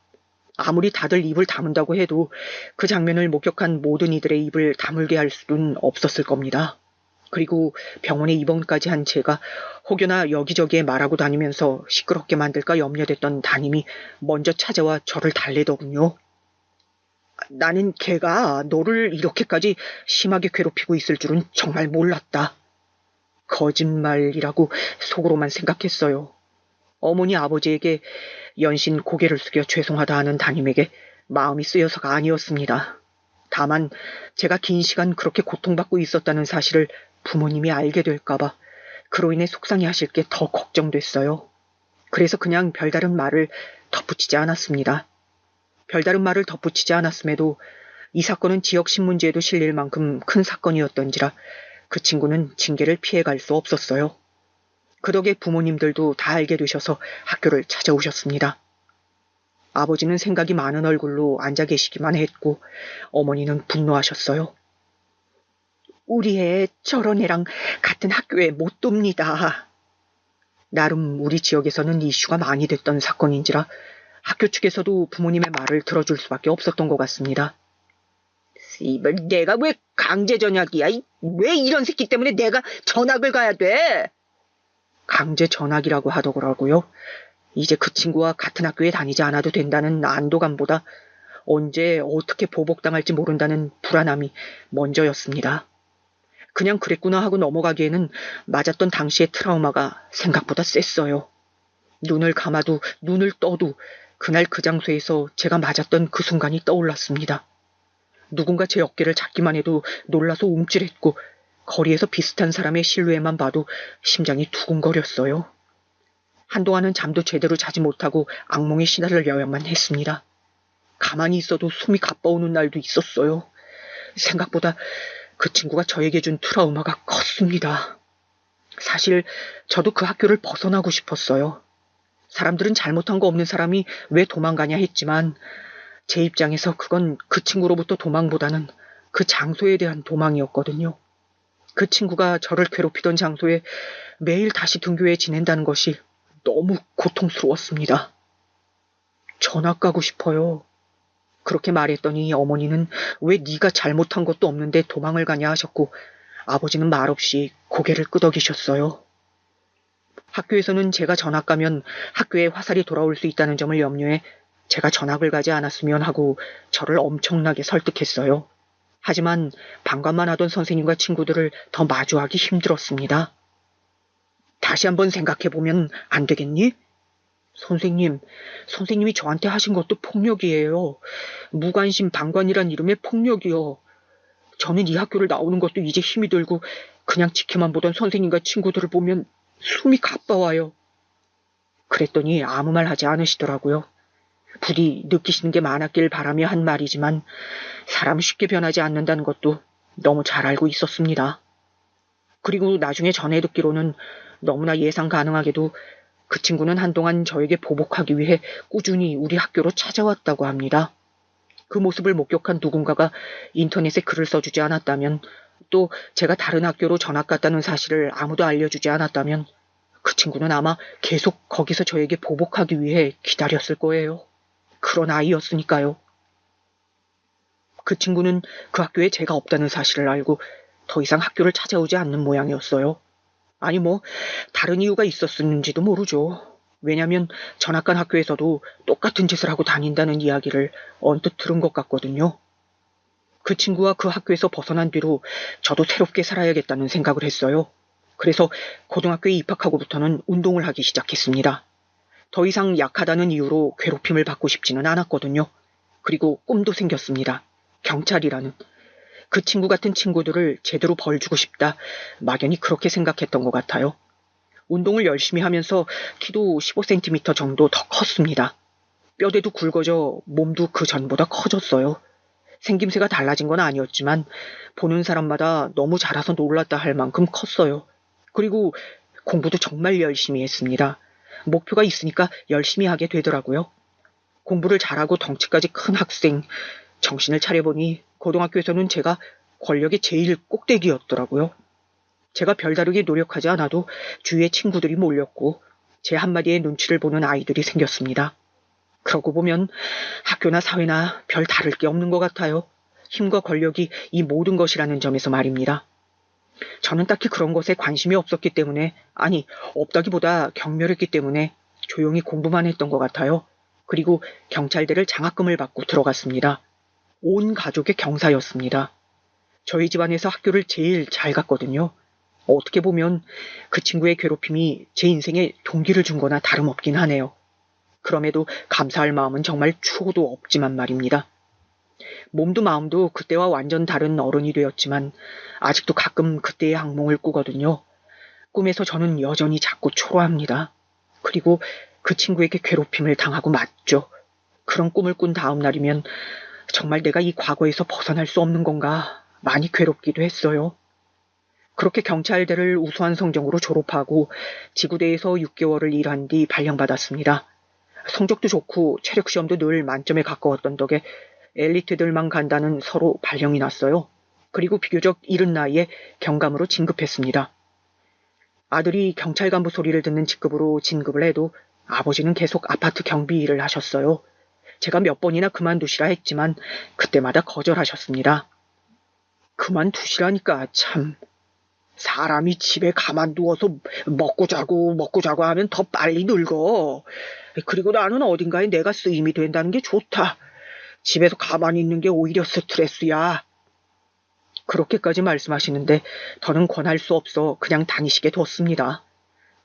아무리 다들 입을 다문다고 해도 그 장면을 목격한 모든 이들의 입을 다물게 할 수는 없었을 겁니다. 그리고 병원에 입원까지 한 제가 혹여나 여기저기에 말하고 다니면서 시끄럽게 만들까 염려됐던 담임이 먼저 찾아와 저를 달래더군요. 나는 걔가 너를 이렇게까지 심하게 괴롭히고 있을 줄은 정말 몰랐다. 거짓말이라고 속으로만 생각했어요. 어머니 아버지에게 연신 고개를 숙여 죄송하다 하는 담임에게 마음이 쓰여서가 아니었습니다. 다만 제가 긴 시간 그렇게 고통받고 있었다는 사실을 부모님이 알게 될까봐 그로 인해 속상해하실 게 더 걱정됐어요. 그래서 그냥 별다른 말을 덧붙이지 않았습니다. 별다른 말을 덧붙이지 않았음에도 이 사건은 지역 신문지에도 실릴 만큼 큰 사건이었던지라 그 친구는 징계를 피해갈 수 없었어요. 그 덕에 부모님들도 다 알게 되셔서 학교를 찾아오셨습니다. 아버지는 생각이 많은 얼굴로 앉아 계시기만 했고 어머니는 분노하셨어요. 우리 애 저런 애랑 같은 학교에 못 둡니다. 나름 우리 지역에서는 이슈가 많이 됐던 사건인지라 학교 측에서도 부모님의 말을 들어줄 수밖에 없었던 것 같습니다. 씨발, 내가 왜 강제 전학이야? 왜 이런 새끼 때문에 내가 전학을 가야 돼? 강제 전학이라고 하더라고요. 이제 그 친구와 같은 학교에 다니지 않아도 된다는 안도감보다 언제 어떻게 보복당할지 모른다는 불안함이 먼저였습니다. 그냥 그랬구나 하고 넘어가기에는 맞았던 당시의 트라우마가 생각보다 셌어요. 눈을 감아도 눈을 떠도 그날 그 장소에서 제가 맞았던 그 순간이 떠올랐습니다. 누군가 제 어깨를 잡기만 해도 놀라서 움찔했고 거리에서 비슷한 사람의 실루엣만 봐도 심장이 두근거렸어요. 한동안은 잠도 제대로 자지 못하고 악몽에 시달려야만 했습니다. 가만히 있어도 숨이 가빠오는 날도 있었어요. 생각보다 그 친구가 저에게 준 트라우마가 컸습니다. 사실 저도 그 학교를 벗어나고 싶었어요. 사람들은 잘못한 거 없는 사람이 왜 도망가냐 했지만 제 입장에서 그건 그 친구로부터 도망보다는 그 장소에 대한 도망이었거든요. 그 친구가 저를 괴롭히던 장소에 매일 다시 등교해 지낸다는 것이 너무 고통스러웠습니다. 전학 가고 싶어요. 그렇게 말했더니 어머니는 왜 네가 잘못한 것도 없는데 도망을 가냐 하셨고 아버지는 말없이 고개를 끄덕이셨어요. 학교에서는 제가 전학 가면 학교에 화살이 돌아올 수 있다는 점을 염려해 제가 전학을 가지 않았으면 하고 저를 엄청나게 설득했어요. 하지만 방관만 하던 선생님과 친구들을 더 마주하기 힘들었습니다. 다시 한번 생각해보면 안 되겠니? 선생님이 저한테 하신 것도 폭력이에요. 무관심 방관이란 이름의 폭력이요. 저는 이 학교를 나오는 것도 이제 힘이 들고 그냥 지켜만 보던 선생님과 친구들을 보면 숨이 가빠와요. 그랬더니 아무 말 하지 않으시더라고요. 부디 느끼시는 게 많았길 바라며 한 말이지만 사람 쉽게 변하지 않는다는 것도 너무 잘 알고 있었습니다. 그리고 나중에 전해 듣기로는 너무나 예상 가능하게도 그 친구는 한동안 저에게 보복하기 위해 꾸준히 우리 학교로 찾아왔다고 합니다. 그 모습을 목격한 누군가가 인터넷에 글을 써주지 않았다면 또 제가 다른 학교로 전학 갔다는 사실을 아무도 알려주지 않았다면 그 친구는 아마 계속 거기서 저에게 보복하기 위해 기다렸을 거예요. 그런 아이였으니까요. 그 친구는 그 학교에 제가 없다는 사실을 알고 더 이상 학교를 찾아오지 않는 모양이었어요. 아니 다른 이유가 있었는지도 모르죠. 왜냐면 전학 간 학교에서도 똑같은 짓을 하고 다닌다는 이야기를 언뜻 들은 것 같거든요. 그 친구와 그 학교에서 벗어난 뒤로 저도 새롭게 살아야겠다는 생각을 했어요. 그래서 고등학교에 입학하고부터는 운동을 하기 시작했습니다. 더 이상 약하다는 이유로 괴롭힘을 받고 싶지는 않았거든요. 그리고 꿈도 생겼습니다. 경찰이라는. 그 친구 같은 친구들을 제대로 벌주고 싶다. 막연히 그렇게 생각했던 것 같아요. 운동을 열심히 하면서 키도 15cm 정도 더 컸습니다. 뼈대도 굵어져 몸도 그 전보다 커졌어요. 생김새가 달라진 건 아니었지만 보는 사람마다 너무 자라서 놀랐다 할 만큼 컸어요. 그리고 공부도 정말 열심히 했습니다. 목표가 있으니까 열심히 하게 되더라고요. 공부를 잘하고 덩치까지 큰 학생. 정신을 차려보니 고등학교에서는 제가 권력의 제일 꼭대기였더라고요. 제가 별다르게 노력하지 않아도 주위에 친구들이 몰렸고 제 한마디에 눈치를 보는 아이들이 생겼습니다. 그러고 보면 학교나 사회나 별 다를 게 없는 것 같아요. 힘과 권력이 이 모든 것이라는 점에서 말입니다. 저는 딱히 그런 것에 관심이 없었기 때문에, 아니, 없다기보다 경멸했기 때문에 조용히 공부만 했던 것 같아요. 그리고 경찰대를 장학금을 받고 들어갔습니다. 온 가족의 경사였습니다. 저희 집안에서 학교를 제일 잘 갔거든요. 어떻게 보면 그 친구의 괴롭힘이 제 인생에 동기를 준 거나 다름없긴 하네요. 그럼에도 감사할 마음은 정말 추호도 없지만 말입니다. 몸도 마음도 그때와 완전 다른 어른이 되었지만 아직도 가끔 그때의 악몽을 꾸거든요. 꿈에서 저는 여전히 자꾸 초라합니다. 그리고 그 친구에게 괴롭힘을 당하고 맞죠. 그런 꿈을 꾼 다음 날이면 정말 내가 이 과거에서 벗어날 수 없는 건가 많이 괴롭기도 했어요. 그렇게 경찰대를 우수한 성적으로 졸업하고 지구대에서 6개월을 일한 뒤 발령받았습니다. 성적도 좋고 체력 시험도 늘 만점에 가까웠던 덕에 엘리트들만 간다는 서로 발령이 났어요. 그리고 비교적 이른 나이에 경감으로 진급했습니다. 아들이 경찰 간부 소리를 듣는 직급으로 진급을 해도 아버지는 계속 아파트 경비 일을 하셨어요. 제가 몇 번이나 그만두시라 했지만 그때마다 거절하셨습니다. 그만두시라니까 참. 사람이 집에 가만두어서 먹고 자고 하면 더 빨리 늙어. 그리고 나는 어딘가에 내가 쓰임이 된다는 게 좋다. 집에서 가만히 있는 게 오히려 스트레스야. 그렇게까지 말씀하시는데 더는 권할 수 없어 그냥 다니시게 뒀습니다.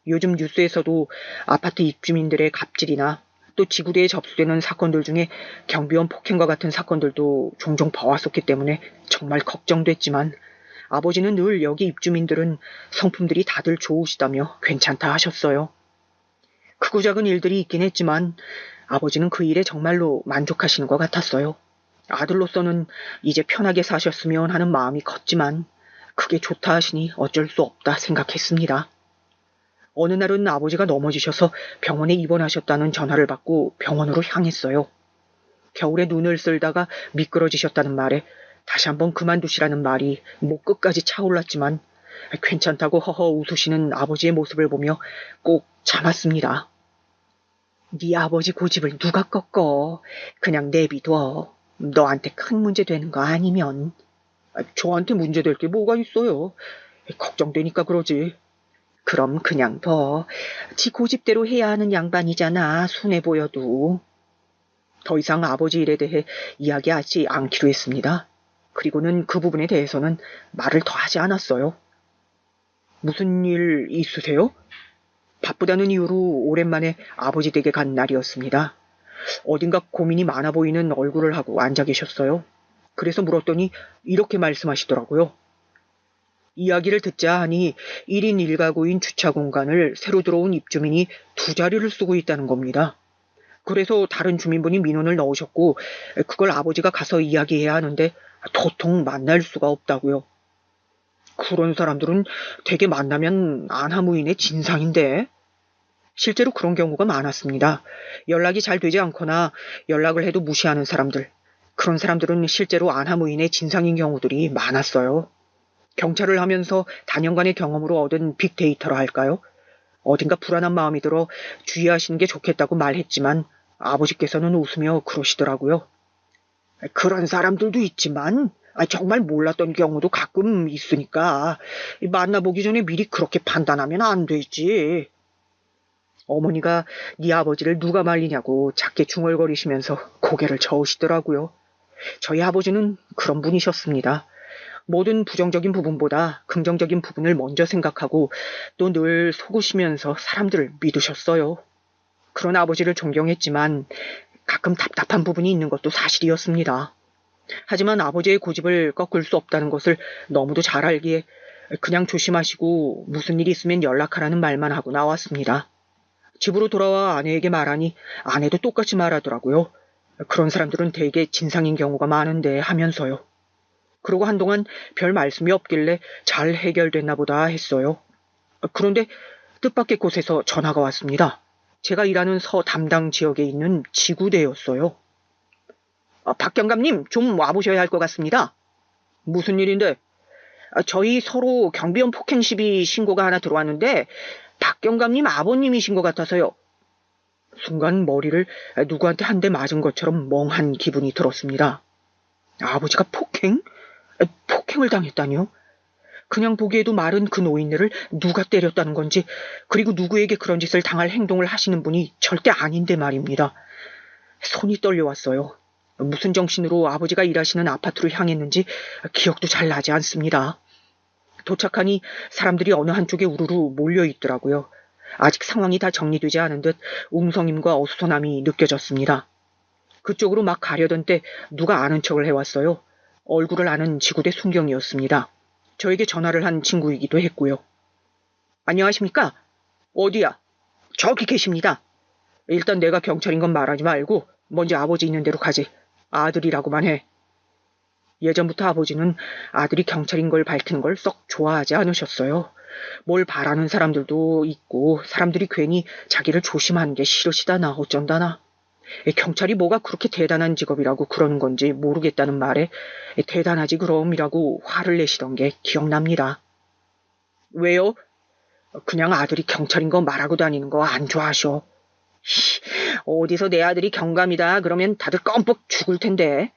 요즘 뉴스에서도 아파트 입주민들의 갑질이나 또 지구대에 접수되는 사건들 중에 경비원 폭행과 같은 사건들도 종종 봐왔었기 때문에 정말 걱정됐지만 아버지는 늘 여기 입주민들은 성품들이 다들 좋으시다며 괜찮다 하셨어요. 크고 작은 일들이 있긴 했지만 아버지는 그 일에 정말로 만족하시는 것 같았어요. 아들로서는 이제 편하게 사셨으면 하는 마음이 컸지만 그게 좋다 하시니 어쩔 수 없다 생각했습니다. 어느 날은 아버지가 넘어지셔서 병원에 입원하셨다는 전화를 받고 병원으로 향했어요. 겨울에 눈을 쓸다가 미끄러지셨다는 말에 다시 한번 그만두시라는 말이 목 끝까지 차올랐지만 괜찮다고 허허 웃으시는 아버지의 모습을 보며 꼭 참았습니다. 네 아버지 고집을 누가 꺾어. 그냥 내비둬. 너한테 큰 문제 되는 거 아니면. 저한테 문제 될 게 뭐가 있어요. 걱정되니까 그러지. 그럼 그냥 둬. 지 고집대로 해야 하는 양반이잖아. 순해 보여도. 더 이상 아버지 일에 대해 이야기하지 않기로 했습니다. 그리고는 그 부분에 대해서는 말을 더 하지 않았어요. 무슨 일 있으세요? 바쁘다는 이유로 오랜만에 아버지 댁에 간 날이었습니다. 어딘가 고민이 많아 보이는 얼굴을 하고 앉아 계셨어요. 그래서 물었더니 이렇게 말씀하시더라고요. 이야기를 듣자 하니 1인 1가구인 주차 공간을 새로 들어온 입주민이 2자리를 쓰고 있다는 겁니다. 그래서 다른 주민분이 민원을 넣으셨고 그걸 아버지가 가서 이야기해야 하는데 도통 만날 수가 없다고요. 그런 사람들은 되게 만나면 안하무인의 진상인데. 실제로 그런 경우가 많았습니다. 연락이 잘 되지 않거나 연락을 해도 무시하는 사람들. 그런 사람들은 실제로 안하무인의 진상인 경우들이 많았어요. 경찰을 하면서 단연간의 경험으로 얻은 빅데이터라 할까요? 어딘가 불안한 마음이 들어 주의하시는 게 좋겠다고 말했지만 아버지께서는 웃으며 그러시더라고요. 그런 사람들도 있지만 정말 몰랐던 경우도 가끔 있으니까 만나보기 전에 미리 그렇게 판단하면 안 되지. 어머니가 네 아버지를 누가 말리냐고 작게 중얼거리시면서 고개를 저으시더라고요. 저희 아버지는 그런 분이셨습니다. 모든 부정적인 부분보다 긍정적인 부분을 먼저 생각하고 또 늘 속으시면서 사람들을 믿으셨어요. 그런 아버지를 존경했지만 가끔 답답한 부분이 있는 것도 사실이었습니다. 하지만 아버지의 고집을 꺾을 수 없다는 것을 너무도 잘 알기에 그냥 조심하시고 무슨 일이 있으면 연락하라는 말만 하고 나왔습니다. 집으로 돌아와 아내에게 말하니 아내도 똑같이 말하더라고요. 그런 사람들은 대개 진상인 경우가 많은데 하면서요. 그러고 한동안 별 말씀이 없길래 잘 해결됐나 보다 했어요. 그런데 뜻밖의 곳에서 전화가 왔습니다. 제가 일하는 서 담당 지역에 있는 지구대였어요. 박 경감님 좀 와보셔야 할 것 같습니다. 무슨 일인데? 저희 서로 경비원 폭행 시비 신고가 하나 들어왔는데 박 경감님 아버님이신 것 같아서요. 순간 머리를 누구한테 한 대 맞은 것처럼 멍한 기분이 들었습니다. 아버지가 폭행? 폭행을 당했다니요? 그냥 보기에도 마른 그 노인네를 누가 때렸다는 건지, 그리고 누구에게 그런 짓을 당할 행동을 하시는 분이 절대 아닌데 말입니다. 손이 떨려왔어요. 무슨 정신으로 아버지가 일하시는 아파트를 향했는지 기억도 잘 나지 않습니다. 도착하니 사람들이 어느 한쪽에 우르르 몰려있더라고요. 아직 상황이 다 정리되지 않은 듯 웅성임과 어수선함이 느껴졌습니다. 그쪽으로 막 가려던 때 누가 아는 척을 해왔어요. 얼굴을 아는 지구대 순경이었습니다. 저에게 전화를 한 친구이기도 했고요. 안녕하십니까? 어디야? 저기 계십니다. 일단 내가 경찰인 건 말하지 말고 먼저 아버지 있는 데로 가지. 아들이라고만 해. 예전부터 아버지는 아들이 경찰인 걸 밝히는 걸 썩 좋아하지 않으셨어요. 뭘 바라는 사람들도 있고 사람들이 괜히 자기를 조심하는 게 싫으시다나 어쩐다나. 경찰이 뭐가 그렇게 대단한 직업이라고 그러는 건지 모르겠다는 말에 대단하지 그럼이라고 화를 내시던 게 기억납니다. 왜요? 그냥 아들이 경찰인 거 말하고 다니는 거 안 좋아하셔. 어디서 내 아들이 경감이다 그러면 다들 껌뻑 죽을 텐데.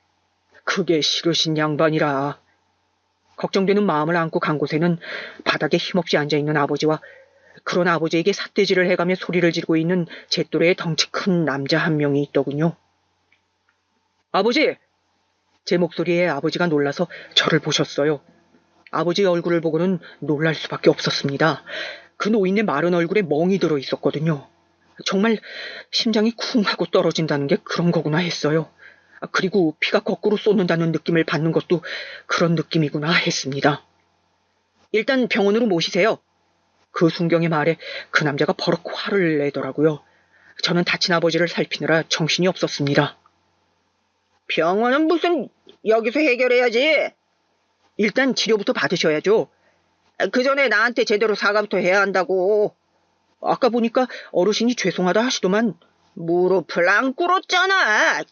그게 싫으신 양반이라. 걱정되는 마음을 안고 간 곳에는 바닥에 힘없이 앉아있는 아버지와 그런 아버지에게 삿대질을 해가며 소리를 지르고 있는 제 또래의 덩치 큰 남자 한 명이 있더군요. 아버지! 제 목소리에 아버지가 놀라서 저를 보셨어요. 아버지의 얼굴을 보고는 놀랄 수밖에 없었습니다. 그 노인의 마른 얼굴에 멍이 들어 있었거든요. 정말 심장이 쿵 하고 떨어진다는 게 그런 거구나 했어요. 그리고 피가 거꾸로 쏟는다는 느낌을 받는 것도 그런 느낌이구나 했습니다. 일단 병원으로 모시세요. 그 순경의 말에 그 남자가 버럭 화를 내더라고요. 저는 다친 아버지를 살피느라 정신이 없었습니다. 병원은 무슨 여기서 해결해야지. 일단 치료부터 받으셔야죠. 그 전에 나한테 제대로 사과부터 해야 한다고. 아까 보니까 어르신이 죄송하다 하시더만 무릎을 안 꿇었잖아.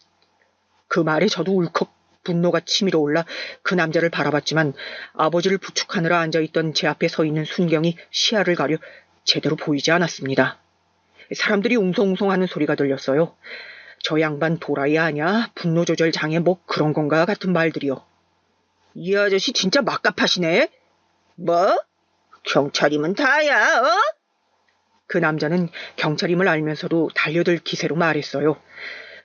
그 말에 저도 울컥 분노가 치밀어 올라 그 남자를 바라봤지만 아버지를 부축하느라 앉아있던 제 앞에 서 있는 순경이 시야를 가려 제대로 보이지 않았습니다. 사람들이 웅성웅성하는 소리가 들렸어요. 저 양반 도라이 아냐? 분노 조절 장애 뭐 그런 건가 같은 말들이요. 이 아저씨 진짜 막갑하시네. 뭐? 경찰이면 다야, 어? 그 남자는 경찰임을 알면서도 달려들 기세로 말했어요.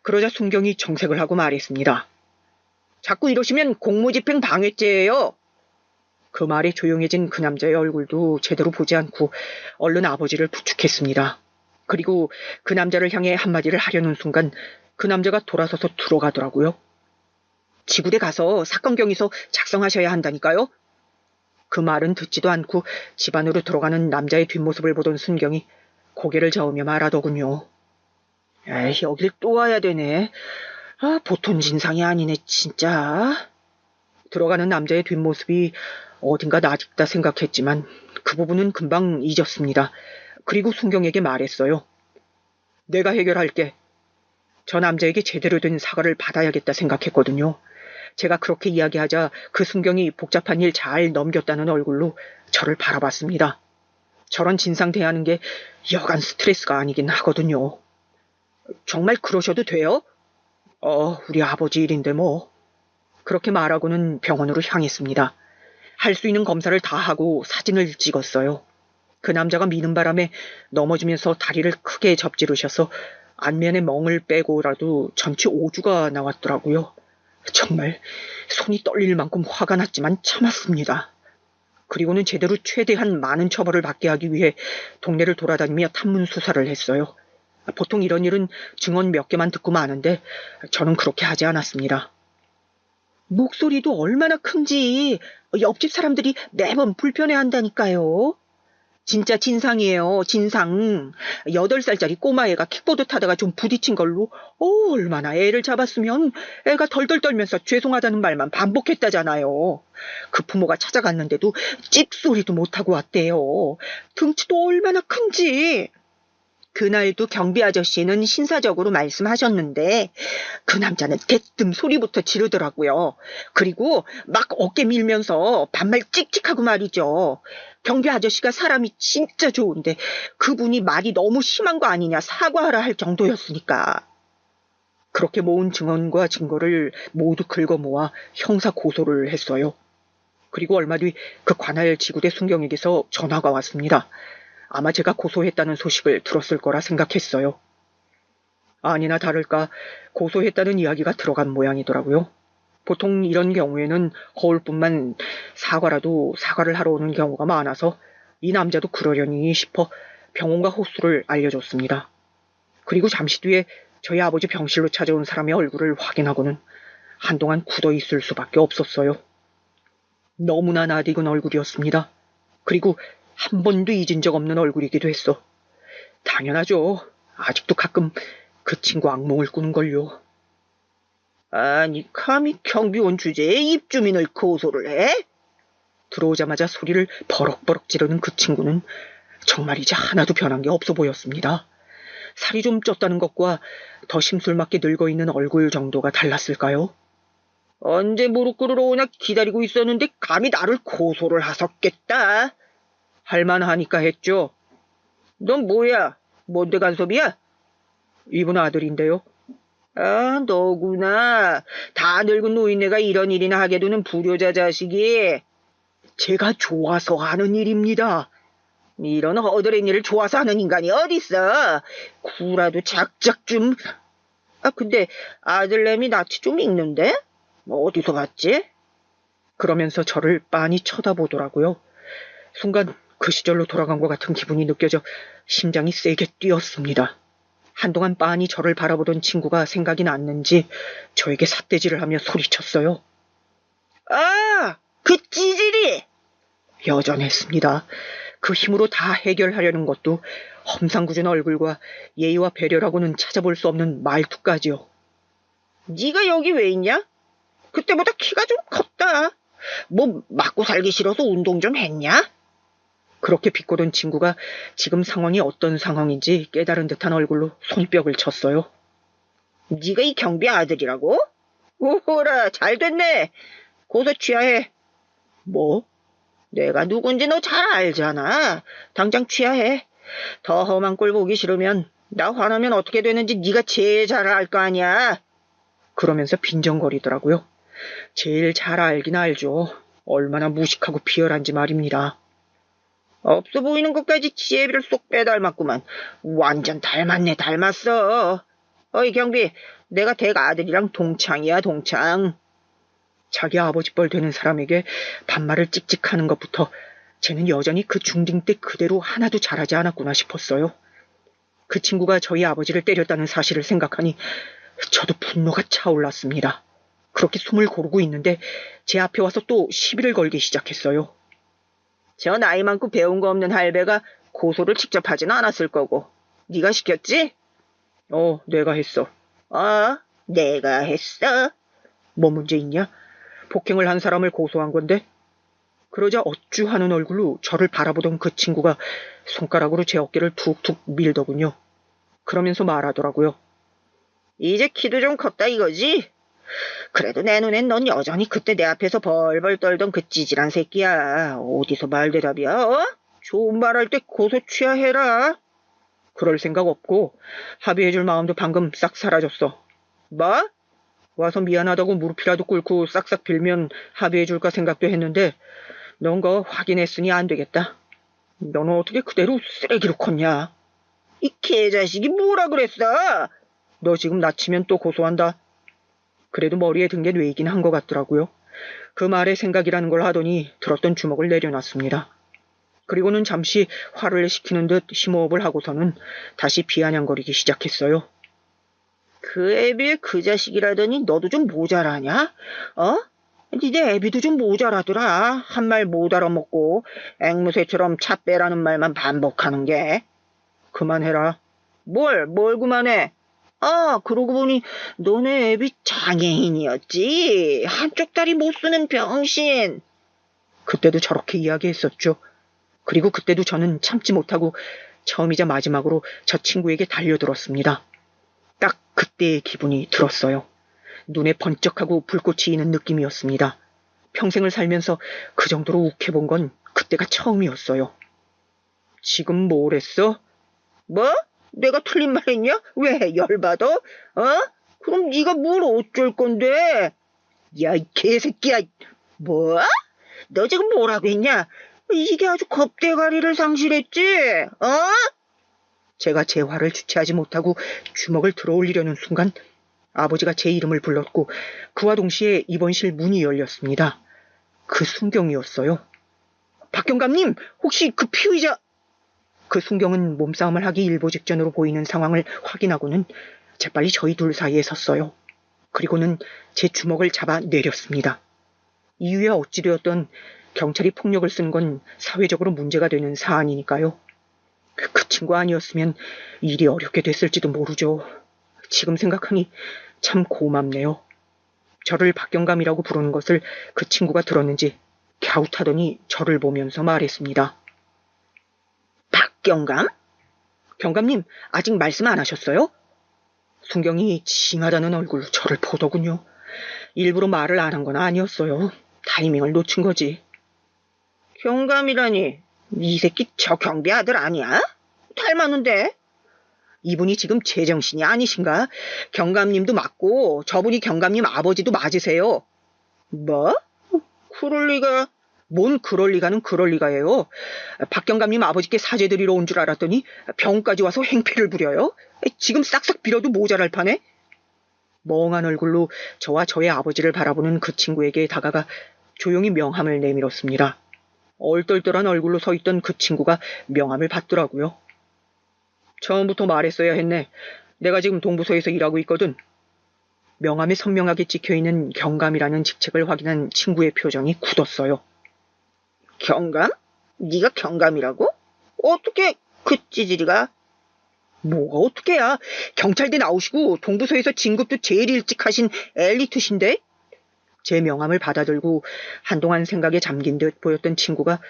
그러자 순경이 정색을 하고 말했습니다. 자꾸 이러시면 공무집행 방해죄예요. 그 말에 조용해진 그 남자의 얼굴도 제대로 보지 않고 얼른 아버지를 부축했습니다. 그리고 그 남자를 향해 한마디를 하려는 순간 그 남자가 돌아서서 들어가더라고요. 지구대 가서 사건 경위서 작성하셔야 한다니까요. 그 말은 듣지도 않고 집 안으로 들어가는 남자의 뒷모습을 보던 순경이 고개를 저으며 말하더군요. 에이, 여길 또 와야 되네. 보통 진상이 아니네 진짜. 들어가는 남자의 뒷모습이 어딘가 낯익다 생각했지만 그 부분은 금방 잊었습니다. 그리고 순경에게 말했어요. 내가 해결할게. 저 남자에게 제대로 된 사과를 받아야겠다 생각했거든요. 제가 그렇게 이야기하자 그 순경이 복잡한 일 잘 넘겼다는 얼굴로 저를 바라봤습니다. 저런 진상 대하는 게 여간 스트레스가 아니긴 하거든요. 정말 그러셔도 돼요? 우리 아버지 일인데 뭐. 그렇게 말하고는 병원으로 향했습니다. 할 수 있는 검사를 다 하고 사진을 찍었어요. 그 남자가 미는 바람에 넘어지면서 다리를 크게 접지르셔서 안면에 멍을 빼고라도 전치 5주가 나왔더라고요. 정말 손이 떨릴 만큼 화가 났지만 참았습니다. 그리고는 제대로 최대한 많은 처벌을 받게 하기 위해 동네를 돌아다니며 탐문 수사를 했어요. 보통 이런 일은 증언 몇 개만 듣고 마는데 저는 그렇게 하지 않았습니다. 목소리도 얼마나 큰지 옆집 사람들이 매번 불편해한다니까요. 진짜 진상이에요. 진상. 8살짜리 꼬마애가 킥보드 타다가 좀 부딪힌 걸로 얼마나 애를 잡았으면 애가 덜덜 떨면서 죄송하다는 말만 반복했다잖아요. 그 부모가 찾아갔는데도 찝소리도 못하고 왔대요. 등치도 얼마나 큰지. 그날도 경비 아저씨는 신사적으로 말씀하셨는데 그 남자는 대뜸 소리부터 지르더라고요. 그리고 막 어깨 밀면서 반말 찍찍하고 말이죠. 경비 아저씨가 사람이 진짜 좋은데 그분이 말이 너무 심한 거 아니냐 사과하라 할 정도였으니까. 그렇게 모은 증언과 증거를 모두 긁어 모아 형사 고소를 했어요. 그리고 얼마 뒤 그 관할 지구대 순경에게서 전화가 왔습니다. 아마 제가 고소했다는 소식을 들었을 거라 생각했어요. 아니나 다를까 고소했다는 이야기가 들어간 모양이더라고요. 보통 이런 경우에는 거울뿐만 사과를 하러 오는 경우가 많아서 이 남자도 그러려니 싶어 병원과 호수를 알려줬습니다. 그리고 잠시 뒤에 저희 아버지 병실로 찾아온 사람의 얼굴을 확인하고는 한동안 굳어 있을 수밖에 없었어요. 너무나 낯익은 얼굴이었습니다. 그리고 한 번도 잊은 적 없는 얼굴이기도 했어. 당연하죠. 아직도 가끔 그 친구 악몽을 꾸는걸요. 아니, 감히 경비원 주제에 입주민을 고소를 해? 들어오자마자 소리를 버럭버럭 지르는 그 친구는 정말이지 하나도 변한 게 없어 보였습니다. 살이 좀 쪘다는 것과 더 심술맞게 늙어있는 얼굴 정도가 달랐을까요? 언제 무릎 꿇으러 오냐 기다리고 있었는데 감히 나를 고소를 하셨겠다. 할만하니까 했죠. 넌 뭐야? 뭔데 간섭이야? 이분 아들인데요. 아, 너구나. 다 늙은 노인네가 이런 일이나 하게 두는 불효자 자식이. 제가 좋아서 하는 일입니다. 이런 허드렛 일을 좋아서 하는 인간이 어딨어. 구라도 작작 좀. 아, 근데 아들내미 낯이 좀 익는데? 어디서 봤지? 그러면서 저를 빤히 쳐다보더라고요. 순간 그 시절로 돌아간 것 같은 기분이 느껴져 심장이 세게 뛰었습니다. 한동안 빤히 저를 바라보던 친구가 생각이 났는지 저에게 삿대질을 하며 소리쳤어요. 아! 그 찌질이! 여전했습니다. 그 힘으로 다 해결하려는 것도 험상궂은 얼굴과 예의와 배려라고는 찾아볼 수 없는 말투까지요. 네가 여기 왜 있냐? 그때보다 키가 좀 컸다. 뭐 맞고 살기 싫어서 운동 좀 했냐? 그렇게 비꼬던 친구가 지금 상황이 어떤 상황인지 깨달은 듯한 얼굴로 손뼉을 쳤어요. 네가 이 경비 아들이라고? 오호라, 잘 됐네. 고소 취하해. 뭐? 내가 누군지 너 잘 알잖아. 당장 취하해. 더 험한 꼴 보기 싫으면 나 화나면 어떻게 되는지 네가 제일 잘 알 거 아니야. 그러면서 빈정거리더라고요. 제일 잘 알긴 알죠. 얼마나 무식하고 비열한지 말입니다. 없어 보이는 것까지 지혜비를 쏙 빼닮았구만. 완전 닮았네, 닮았어. 어이 경비, 내가 댁 아들이랑 동창이야, 동창. 자기 아버지 뻘 되는 사람에게 반말을 찍찍하는 것부터 쟤는 여전히 그 중딩 때 그대로 하나도 잘하지 않았구나 싶었어요. 그 친구가 저희 아버지를 때렸다는 사실을 생각하니 저도 분노가 차올랐습니다. 그렇게 숨을 고르고 있는데 제 앞에 와서 또 시비를 걸기 시작했어요. 저 나이 많고 배운 거 없는 할배가 고소를 직접 하진 않았을 거고. 네가 시켰지? 내가 했어. 내가 했어? 뭐 문제 있냐? 폭행을 한 사람을 고소한 건데? 그러자 어쭈하는 얼굴로 저를 바라보던 그 친구가 손가락으로 제 어깨를 툭툭 밀더군요. 그러면서 말하더라고요. 이제 키도 좀 컸다 이거지? 그래도 내 눈엔 넌 여전히 그때 내 앞에서 벌벌 떨던 그 찌질한 새끼야. 어디서 말대답이야? 좋은 말할 때 고소 취하해라. 그럴 생각 없고 합의해줄 마음도 방금 싹 사라졌어. 뭐? 와서 미안하다고 무릎이라도 꿇고 싹싹 빌면 합의해줄까 생각도 했는데 넌 거 확인했으니 안 되겠다. 너는 어떻게 그대로 쓰레기로 컸냐? 이 개자식이 뭐라 그랬어? 너 지금 나치면 또 고소한다. 그래도 머리에 든 게 뇌이긴 한 것 같더라고요. 그 말에 생각이라는 걸 하더니 들었던 주먹을 내려놨습니다. 그리고는 잠시 화를 식히는 듯 심호흡을 하고서는 다시 비아냥거리기 시작했어요. 그 애비의 그 자식이라더니 너도 좀 모자라냐? 니네 애비도 좀 모자라더라. 한 말 못 알아먹고 앵무새처럼 차 빼라는 말만 반복하는 게. 그만해라. 뭘 그만해? 그러고 보니 너네 애비 장애인이었지. 한쪽 다리 못 쓰는 병신. 그때도 저렇게 이야기했었죠. 그리고 그때도 저는 참지 못하고 처음이자 마지막으로 저 친구에게 달려들었습니다. 딱 그때의 기분이 들었어요. 눈에 번쩍하고 불꽃이 있는 느낌이었습니다. 평생을 살면서 그 정도로 욱해본 건 그때가 처음이었어요. 지금 뭘 했어? 뭐? 내가 틀린 말 했냐? 왜 열받아? 그럼 네가 뭘 어쩔 건데? 야, 이 개새끼야. 뭐? 너 지금 뭐라고 했냐? 이게 아주 겁대가리를 상실했지? 어? 제가 제 화를 주체하지 못하고 주먹을 들어올리려는 순간 아버지가 제 이름을 불렀고 그와 동시에 입원실 문이 열렸습니다. 그 순경이었어요. 박경감님, 혹시 그 피의자... 그 순경은 몸싸움을 하기 일보 직전으로 보이는 상황을 확인하고는 재빨리 저희 둘 사이에 섰어요. 그리고는 제 주먹을 잡아 내렸습니다. 이유야 어찌되었던 경찰이 폭력을 쓴 건 사회적으로 문제가 되는 사안이니까요. 그 친구 아니었으면 일이 어렵게 됐을지도 모르죠. 지금 생각하니 참 고맙네요. 저를 박경감이라고 부르는 것을 그 친구가 들었는지 갸웃하더니 저를 보면서 말했습니다. 박경감? 경감님, 아직 말씀 안 하셨어요? 순경이 징하다는 얼굴로 저를 보더군요. 일부러 말을 안 한 건 아니었어요. 타이밍을 놓친 거지. 경감이라니, 이 새끼 저 경비 아들 아니야? 닮았는데? 이분이 지금 제정신이 아니신가? 경감님도 맞고 저분이 경감님 아버지도 맞으세요. 뭐? 그럴 리가... 뭔 그럴 리가는 그럴 리가예요. 박경감님 아버지께 사죄드리러 온 줄 알았더니 병까지 와서 행패를 부려요. 지금 싹싹 빌어도 모자랄 판에. 멍한 얼굴로 저와 저의 아버지를 바라보는 그 친구에게 다가가 조용히 명함을 내밀었습니다. 얼떨떨한 얼굴로 서 있던 그 친구가 명함을 받더라고요. 처음부터 말했어야 했네. 내가 지금 동부서에서 일하고 있거든. 명함에 선명하게 찍혀있는 경감이라는 직책을 확인한 친구의 표정이 굳었어요. 경감? 네가 경감이라고? 어떻게 그 찌질이가? 뭐가 어떻게야? 경찰대 나오시고 동부서에서 진급도 제일 일찍 하신 엘리트신데? 제 명함을 받아들고 한동안 생각에 잠긴 듯 보였던 친구가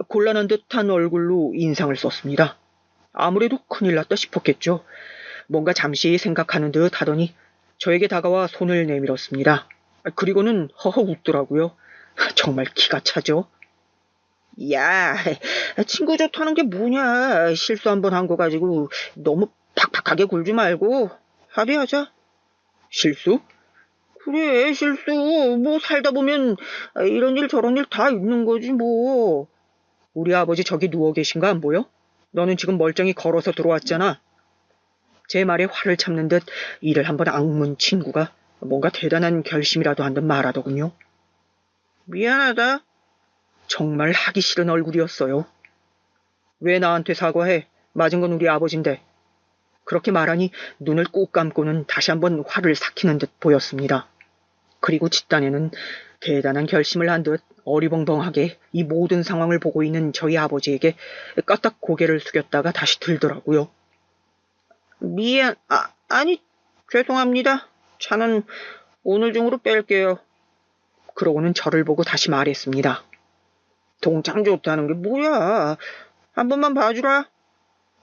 곤란한 듯한 얼굴로 인상을 썼습니다. 아무래도 큰일 났다 싶었겠죠. 뭔가 잠시 생각하는 듯 하더니 저에게 다가와 손을 내밀었습니다. 그리고는 허허 웃더라고요. 정말 기가 차죠. 야, 친구 좋다는 게 뭐냐. 실수 한번 한 거 가지고 너무 팍팍하게 굴지 말고 합의하자. 실수? 그래, 실수. 뭐 살다 보면 이런 일 저런 일 다 있는 거지 뭐. 우리 아버지 저기 누워 계신 거 안 보여? 너는 지금 멀쩡히 걸어서 들어왔잖아. 제 말에 화를 참는 듯 이를 한번 악문 친구가 뭔가 대단한 결심이라도 한 듯 말하더군요. 미안하다. 정말 하기 싫은 얼굴이었어요. 왜 나한테 사과해? 맞은 건 우리 아버지인데. 그렇게 말하니 눈을 꼭 감고는 다시 한번 화를 삭히는 듯 보였습니다. 그리고 뒷단에는 대단한 결심을 한 듯 어리벙벙하게 이 모든 상황을 보고 있는 저희 아버지에게 까딱 고개를 숙였다가 다시 들더라고요. 아니, 죄송합니다. 차는 오늘 중으로 뺄게요. 그러고는 저를 보고 다시 말했습니다. 동창 좋다는 게 뭐야? 한 번만 봐주라.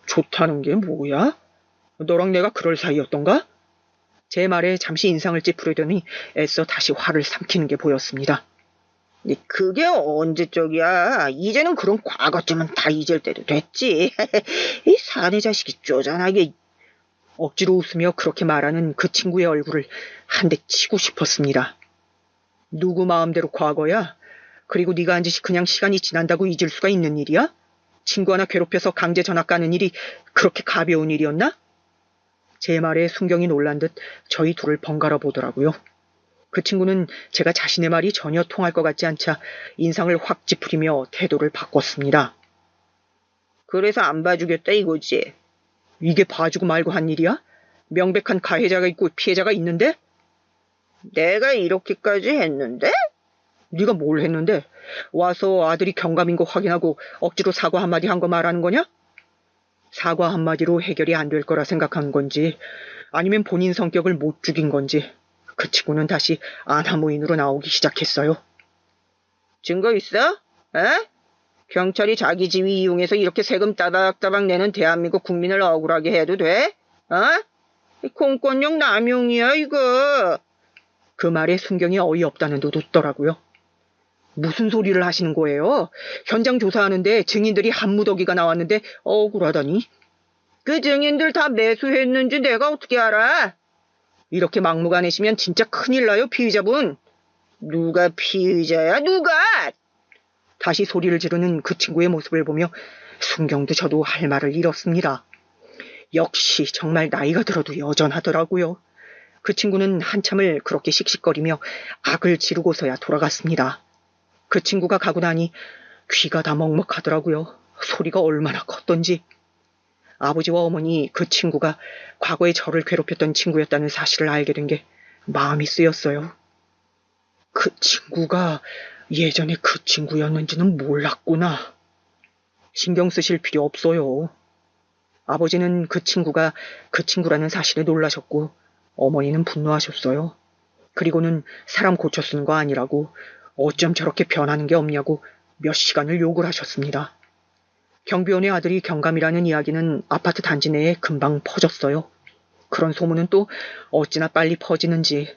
좋다는 게 뭐야? 너랑 내가 그럴 사이였던가? 제 말에 잠시 인상을 찌푸리더니 애써 다시 화를 삼키는 게 보였습니다. 그게 언제적이야? 이제는 그런 과거쯤은 다 잊을 때도 됐지. 이 사내 자식이 쪼잔하게. 억지로 웃으며 그렇게 말하는 그 친구의 얼굴을 한 대 치고 싶었습니다. 누구 마음대로 과거야? 그리고 네가 한 짓이 그냥 시간이 지난다고 잊을 수가 있는 일이야? 친구 하나 괴롭혀서 강제 전학 가는 일이 그렇게 가벼운 일이었나? 제 말에 순경이 놀란 듯 저희 둘을 번갈아 보더라고요. 그 친구는 제가 자신의 말이 전혀 통할 것 같지 않자 인상을 확 찌푸리며 태도를 바꿨습니다. 그래서 안 봐주겠다 이거지. 이게 봐주고 말고 한 일이야? 명백한 가해자가 있고 피해자가 있는데? 내가 이렇게까지 했는데? 네가 뭘 했는데? 와서 아들이 경감인 거 확인하고 억지로 사과 한마디 한 거 말하는 거냐? 사과 한마디로 해결이 안 될 거라 생각한 건지 아니면 본인 성격을 못 죽인 건지 그 친구는 다시 안하무인으로 나오기 시작했어요. 증거 있어? 에? 경찰이 자기 지위 이용해서 이렇게 세금 따박따박 내는 대한민국 국민을 억울하게 해도 돼? 공권력 남용이야 이거. 그 말에 순경이 어이없다는 듯 웃더라고요. 무슨 소리를 하시는 거예요? 현장 조사하는데 증인들이 한무더기가 나왔는데 억울하다니. 그 증인들 다 매수했는지 내가 어떻게 알아? 이렇게 막무가내시면 진짜 큰일 나요, 피의자분. 누가 피의자야, 누가? 다시 소리를 지르는 그 친구의 모습을 보며 순경도 저도 할 말을 잃었습니다. 역시 정말 나이가 들어도 여전하더라고요. 그 친구는 한참을 그렇게 씩씩거리며 악을 지르고서야 돌아갔습니다. 그 친구가 가고 나니 귀가 다 먹먹하더라고요. 소리가 얼마나 컸던지. 아버지와 어머니 그 친구가 과거에 저를 괴롭혔던 친구였다는 사실을 알게 된 게 마음이 쓰였어요. 그 친구가 예전에 그 친구였는지는 몰랐구나. 신경 쓰실 필요 없어요. 아버지는 그 친구가 그 친구라는 사실에 놀라셨고 어머니는 분노하셨어요. 그리고는 사람 고쳐 쓰는 거 아니라고 어쩜 저렇게 변하는 게 없냐고 몇 시간을 욕을 하셨습니다. 경비원의 아들이 경감이라는 이야기는 아파트 단지 내에 금방 퍼졌어요. 그런 소문은 또 어찌나 빨리 퍼지는지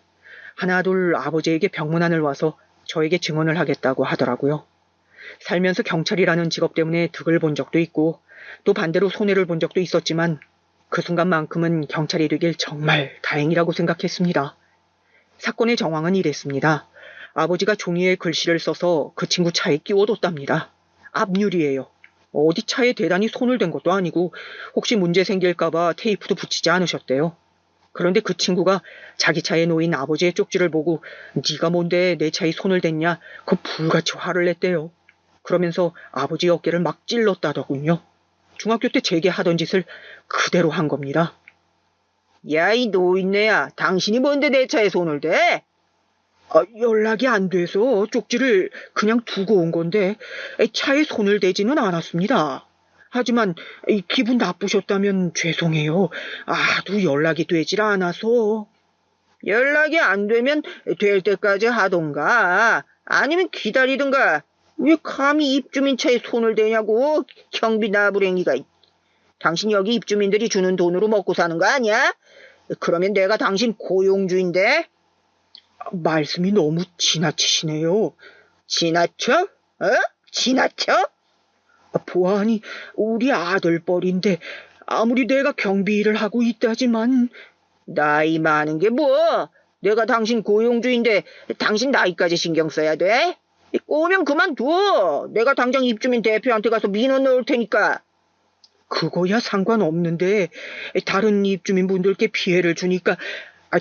하나둘 아버지에게 병문안을 와서 저에게 증언을 하겠다고 하더라고요. 살면서 경찰이라는 직업 때문에 득을 본 적도 있고 또 반대로 손해를 본 적도 있었지만 그 순간만큼은 경찰이 되길 정말 다행이라고 생각했습니다. 사건의 정황은 이랬습니다. 아버지가 종이에 글씨를 써서 그 친구 차에 끼워뒀답니다. 앞유리예요. 어디 차에 대단히 손을 댄 것도 아니고 혹시 문제 생길까봐 테이프도 붙이지 않으셨대요. 그런데 그 친구가 자기 차에 놓인 아버지의 쪽지를 보고 네가 뭔데 내 차에 손을 댔냐 그 불같이 화를 냈대요. 그러면서 아버지 어깨를 막 찔렀다더군요. 중학교 때 제게 하던 짓을 그대로 한 겁니다. 야, 이 노인네야, 당신이 뭔데 내 차에 손을 대? 연락이 안 돼서 쪽지를 그냥 두고 온 건데 차에 손을 대지는 않았습니다. 하지만 기분 나쁘셨다면 죄송해요. 하도 연락이 되질 않아서. 연락이 안 되면 될 때까지 하던가 아니면 기다리든가 왜 감히 입주민 차에 손을 대냐고 경비 나부랭이가. 당신 여기 입주민들이 주는 돈으로 먹고 사는 거 아니야? 그러면 내가 당신 고용주인데? 말씀이 너무 지나치시네요. 지나쳐? 지나쳐? 보아하니 우리 아들뻘인데 아무리 내가 경비 일을 하고 있다지만 나이 많은 게 뭐? 내가 당신 고용주인데 당신 나이까지 신경 써야 돼? 꼬우면 그만둬. 내가 당장 입주민 대표한테 가서 민원 넣을 테니까. 그거야 상관없는데 다른 입주민분들께 피해를 주니까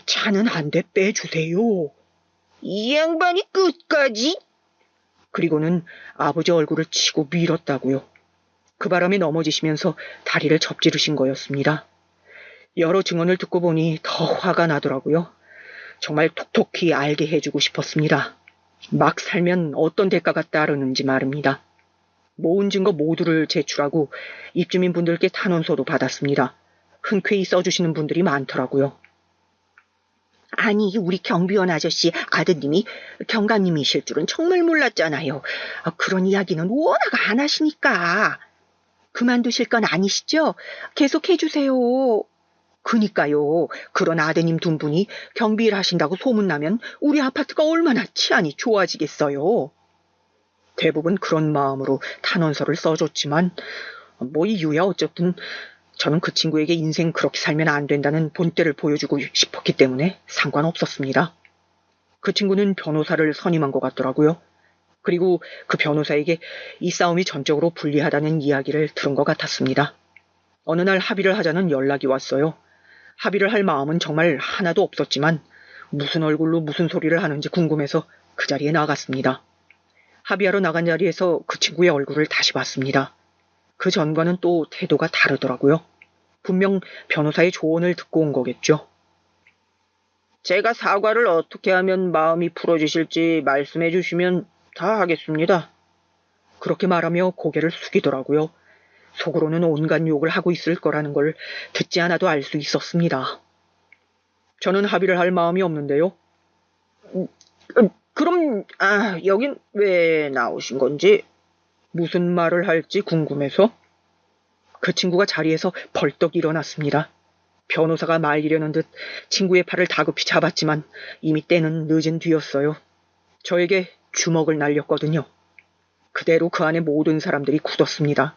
차는 한 대 빼주세요. 이 양반이 끝까지? 그리고는 아버지 얼굴을 치고 밀었다고요. 그 바람에 넘어지시면서 다리를 접지르신 거였습니다. 여러 증언을 듣고 보니 더 화가 나더라고요. 정말 톡톡히 알게 해주고 싶었습니다. 막 살면 어떤 대가가 따르는지 말입니다. 모은 증거 모두를 제출하고 입주민분들께 탄원서도 받았습니다. 흔쾌히 써주시는 분들이 많더라고요. 아니, 우리 경비원 아저씨 아드님이 경감님이실 줄은 정말 몰랐잖아요. 그런 이야기는 워낙 안 하시니까. 그만두실 건 아니시죠? 계속 해주세요. 그니까요. 그런 아드님 두 분이 경비 일 하신다고 소문나면 우리 아파트가 얼마나 치안이 좋아지겠어요. 대부분 그런 마음으로 탄원서를 써줬지만 뭐 이유야 어쨌든 저는 그 친구에게 인생 그렇게 살면 안 된다는 본때를 보여주고 싶었기 때문에 상관없었습니다. 그 친구는 변호사를 선임한 것 같더라고요. 그리고 그 변호사에게 이 싸움이 전적으로 불리하다는 이야기를 들은 것 같았습니다. 어느 날 합의를 하자는 연락이 왔어요. 합의를 할 마음은 정말 하나도 없었지만 무슨 얼굴로 무슨 소리를 하는지 궁금해서 그 자리에 나갔습니다. 합의하러 나간 자리에서 그 친구의 얼굴을 다시 봤습니다. 그 전과는 또 태도가 다르더라고요. 분명 변호사의 조언을 듣고 온 거겠죠. 제가 사과를 어떻게 하면 마음이 풀어지실지 말씀해 주시면 다 하겠습니다. 그렇게 말하며 고개를 숙이더라고요. 속으로는 온갖 욕을 하고 있을 거라는 걸 듣지 않아도 알 수 있었습니다. 저는 합의를 할 마음이 없는데요. 그럼 여긴 왜 나오신 건지, 무슨 말을 할지 궁금해서. 그 친구가 자리에서 벌떡 일어났습니다. 변호사가 말리려는 듯 친구의 팔을 다급히 잡았지만 이미 때는 늦은 뒤였어요. 저에게 주먹을 날렸거든요. 그대로 그 안에 모든 사람들이 굳었습니다.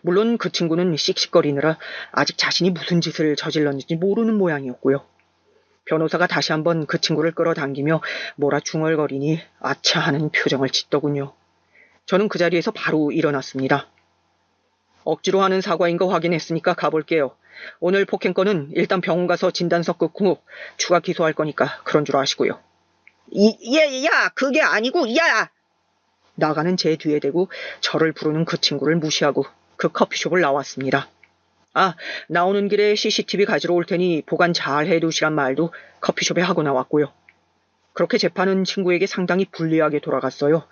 물론 그 친구는 씩씩거리느라 아직 자신이 무슨 짓을 저질렀는지 모르는 모양이었고요. 변호사가 다시 한번 그 친구를 끌어당기며 뭐라 중얼거리니 아차 하는 표정을 짓더군요. 저는 그 자리에서 바로 일어났습니다. 억지로 하는 사과인 거 확인했으니까 가볼게요. 오늘 폭행건은 일단 병원 가서 진단서 끊고 추가 기소할 거니까 그런 줄 아시고요. 야, 그게 아니고, 야! 나가는 제 뒤에 대고 저를 부르는 그 친구를 무시하고 그 커피숍을 나왔습니다. 아, 나오는 길에 CCTV 가지러 올 테니 보관 잘 해두시란 말도 커피숍에 하고 나왔고요. 그렇게 재판은 친구에게 상당히 불리하게 돌아갔어요.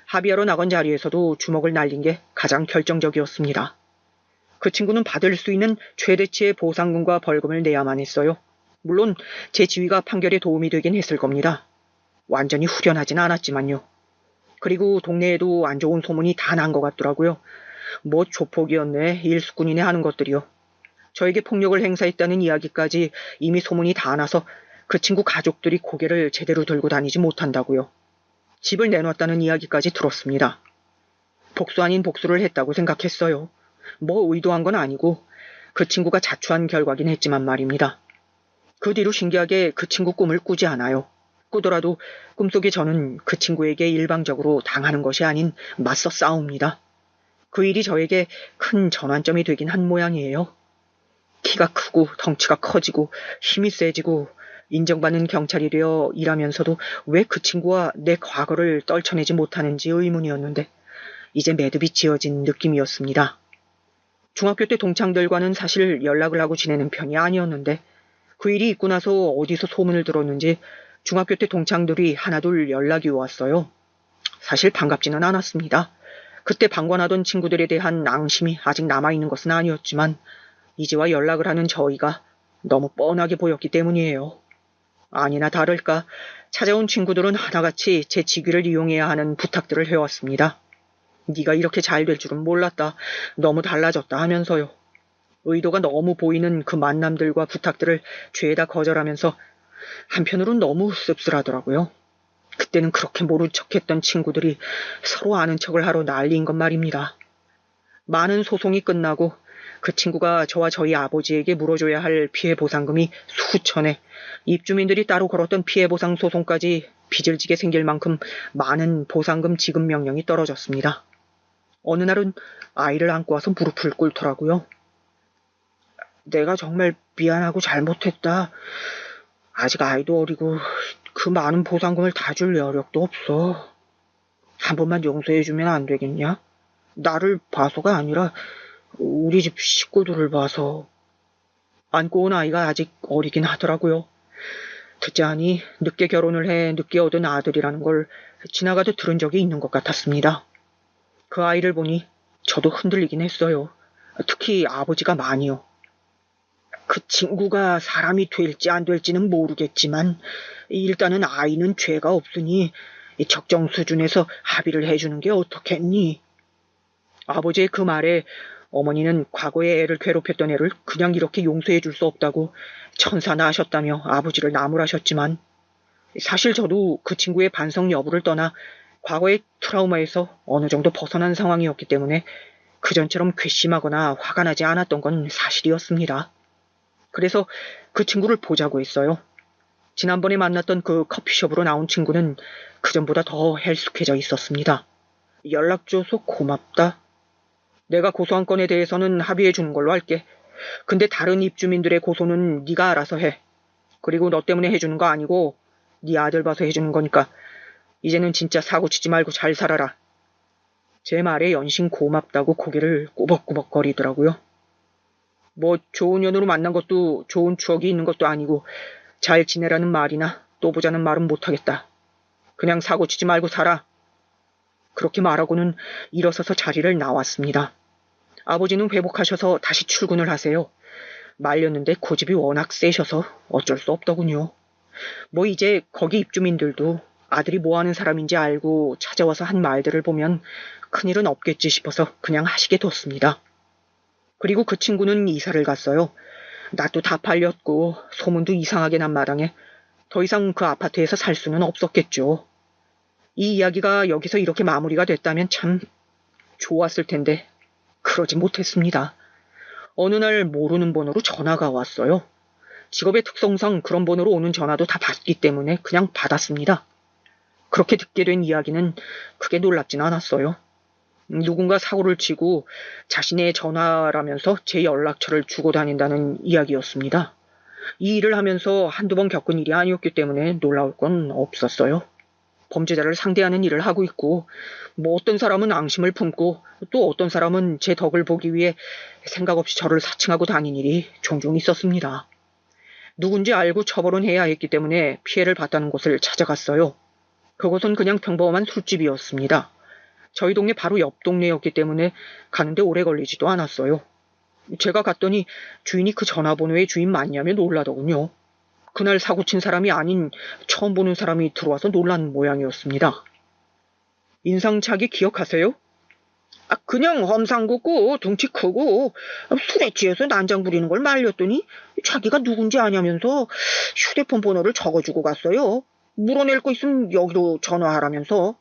합의하러 나간 자리에서도 주먹을 날린 게 가장 결정적이었습니다. 그 친구는 받을 수 있는 최대치의 보상금과 벌금을 내야만 했어요. 물론 제 지위가 판결에 도움이 되긴 했을 겁니다. 완전히 후련하진 않았지만요. 그리고 동네에도 안 좋은 소문이 다 난 것 같더라고요. 뭐 조폭이었네, 일수꾼이네 하는 것들이요. 저에게 폭력을 행사했다는 이야기까지 이미 소문이 다 나서 그 친구 가족들이 고개를 제대로 들고 다니지 못한다고요. 집을 내놨다는 이야기까지 들었습니다. 복수 아닌 복수를 했다고 생각했어요. 뭐 의도한 건 아니고 그 친구가 자초한 결과긴 했지만 말입니다. 그 뒤로 신기하게 그 친구 꿈을 꾸지 않아요. 꾸더라도 꿈속에 저는 그 친구에게 일방적으로 당하는 것이 아닌 맞서 싸웁니다. 그 일이 저에게 큰 전환점이 되긴 한 모양이에요. 키가 크고 덩치가 커지고 힘이 세지고 인정받는 경찰이 되어 일하면서도 왜 그 친구와 내 과거를 떨쳐내지 못하는지 의문이었는데 이제 매듭이 지어진 느낌이었습니다. 중학교 때 동창들과는 사실 연락을 하고 지내는 편이 아니었는데 그 일이 있고 나서 어디서 소문을 들었는지 중학교 때 동창들이 하나둘 연락이 왔어요. 사실 반갑지는 않았습니다. 그때 방관하던 친구들에 대한 앙심이 아직 남아있는 것은 아니었지만 이제와 연락을 하는 저희가 너무 뻔하게 보였기 때문이에요. 아니나 다를까 찾아온 친구들은 하나같이 제 직위를 이용해야 하는 부탁들을 해왔습니다. 네가 이렇게 잘 될 줄은 몰랐다. 너무 달라졌다 하면서요. 의도가 너무 보이는 그 만남들과 부탁들을 죄다 거절하면서 한편으론 너무 씁쓸하더라고요. 그때는 그렇게 모른 척했던 친구들이 서로 아는 척을 하러 난리인 것 말입니다. 많은 소송이 끝나고 그 친구가 저와 저희 아버지에게 물어줘야 할 피해보상금이 수천에, 입주민들이 따로 걸었던 피해보상 소송까지 빚을 지게 생길 만큼 많은 보상금 지급 명령이 떨어졌습니다. 어느 날은 아이를 안고 와서 무릎을 꿇더라고요. 내가 정말 미안하고 잘못했다. 아직 아이도 어리고 그 많은 보상금을 다 줄 여력도 없어. 한 번만 용서해주면 안 되겠냐? 나를 봐서가 아니라 우리 집 식구들을 봐서. 안고 온 아이가 아직 어리긴 하더라고요. 듣자 하니 늦게 결혼을 해 늦게 얻은 아들이라는 걸 지나가듯 들은 적이 있는 것 같았습니다. 그 아이를 보니 저도 흔들리긴 했어요. 특히 아버지가 많이요. 그 친구가 사람이 될지 안 될지는 모르겠지만 일단은 아이는 죄가 없으니 적정 수준에서 합의를 해주는 게 어떻겠니? 아버지의 그 말에 어머니는 과거에 애를 괴롭혔던 애를 그냥 이렇게 용서해 줄 수 없다고 천사나 하셨다며 아버지를 나무라셨지만 사실 저도 그 친구의 반성 여부를 떠나 과거의 트라우마에서 어느 정도 벗어난 상황이었기 때문에 그전처럼 괘씸하거나 화가 나지 않았던 건 사실이었습니다. 그래서 그 친구를 보자고 했어요. 지난번에 만났던 그 커피숍으로 나온 친구는 그전보다 더 헬쑥해져 있었습니다. 연락 줘서 고맙다. 내가 고소한 건에 대해서는 합의해 주는 걸로 할게. 근데 다른 입주민들의 고소는 네가 알아서 해. 그리고 너 때문에 해주는 거 아니고 네 아들 봐서 해주는 거니까 이제는 진짜 사고치지 말고 잘 살아라. 제 말에 연신 고맙다고 고개를 꼬벅꼬벅거리더라고요. 뭐 좋은 년으로 만난 것도 좋은 추억이 있는 것도 아니고 잘 지내라는 말이나 또 보자는 말은 못하겠다. 그냥 사고치지 말고 살아. 그렇게 말하고는 일어서서 자리를 나왔습니다. 아버지는 회복하셔서 다시 출근을 하세요. 말렸는데 고집이 워낙 세셔서 어쩔 수 없더군요. 뭐 이제 거기 입주민들도 아들이 뭐하는 사람인지 알고 찾아와서 한 말들을 보면 큰일은 없겠지 싶어서 그냥 하시게 뒀습니다. 그리고 그 친구는 이사를 갔어요. 낯도 다 팔렸고 소문도 이상하게 난 마당에 더 이상 그 아파트에서 살 수는 없었겠죠. 이 이야기가 여기서 이렇게 마무리가 됐다면 참 좋았을 텐데 그러지 못했습니다. 어느 날 모르는 번호로 전화가 왔어요. 직업의 특성상 그런 번호로 오는 전화도 다 받기 때문에 그냥 받았습니다. 그렇게 듣게 된 이야기는 크게 놀랍진 않았어요. 누군가 사고를 치고 자신의 전화라면서 제 연락처를 주고 다닌다는 이야기였습니다. 이 일을 하면서 한두 번 겪은 일이 아니었기 때문에 놀라울 건 없었어요. 범죄자를 상대하는 일을 하고 있고, 어떤 사람은 앙심을 품고 또 어떤 사람은 제 덕을 보기 위해 생각 없이 저를 사칭하고 다닌 일이 종종 있었습니다. 누군지 알고 처벌은 해야 했기 때문에 피해를 봤다는 곳을 찾아갔어요. 그곳은 그냥 평범한 술집이었습니다. 저희 동네 바로 옆 동네였기 때문에 가는데 오래 걸리지도 않았어요. 제가 갔더니 주인이 그 전화번호의 주인 맞냐며 놀라더군요. 그날 사고친 사람이 아닌 처음 보는 사람이 들어와서 놀란 모양이었습니다. 인상착의 기억하세요? 그냥 험상 긋고 덩치 크고 술에 취해서 난장 부리는 걸 말렸더니 자기가 누군지 아냐면서 휴대폰 번호를 적어주고 갔어요. 물어낼 거 있으면 여기로 전화하라면서.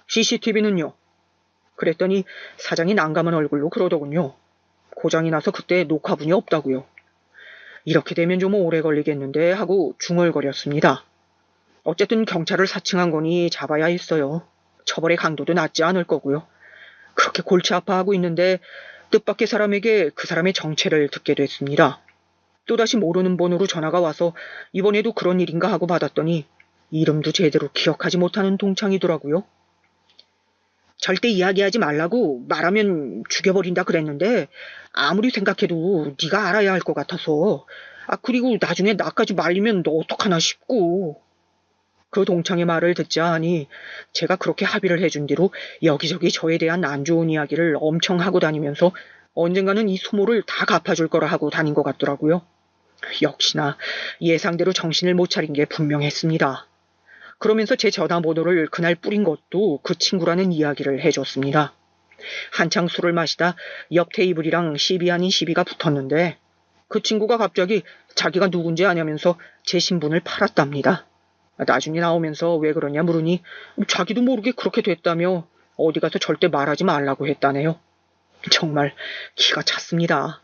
CCTV는요? 그랬더니 사장이 난감한 얼굴로 그러더군요. 고장이 나서 그때 녹화분이 없다고요. 이렇게 되면 좀 오래 걸리겠는데 하고 중얼거렸습니다. 어쨌든 경찰을 사칭한 거니 잡아야 했어요. 처벌의 강도도 낮지 않을 거고요. 그렇게 골치 아파하고 있는데 뜻밖의 사람에게 그 사람의 정체를 듣게 됐습니다. 또다시 모르는 번호로 전화가 와서 이번에도 그런 일인가 하고 받았더니 이름도 제대로 기억하지 못하는 동창이더라고요. 절대 이야기하지 말라고 말하면 죽여버린다 그랬는데 아무리 생각해도 네가 알아야 할 것 같아서 그리고 나중에 나까지 말리면 너 어떡하나 싶고. 그 동창의 말을 듣자 하니 제가 그렇게 합의를 해준 뒤로 여기저기 저에 대한 안 좋은 이야기를 엄청 하고 다니면서 언젠가는 이 수모를 다 갚아줄 거라 하고 다닌 것 같더라고요. 역시나 예상대로 정신을 못 차린 게 분명했습니다. 그러면서 제 전화번호를 그날 뿌린 것도 그 친구라는 이야기를 해줬습니다. 한창 술을 마시다 옆 테이블이랑 시비 아닌 시비가 붙었는데 그 친구가 갑자기 자기가 누군지 아냐면서 제 신분을 팔았답니다. 나중에 나오면서 왜 그러냐 물으니 자기도 모르게 그렇게 됐다며 어디 가서 절대 말하지 말라고 했다네요. 정말 기가 찼습니다.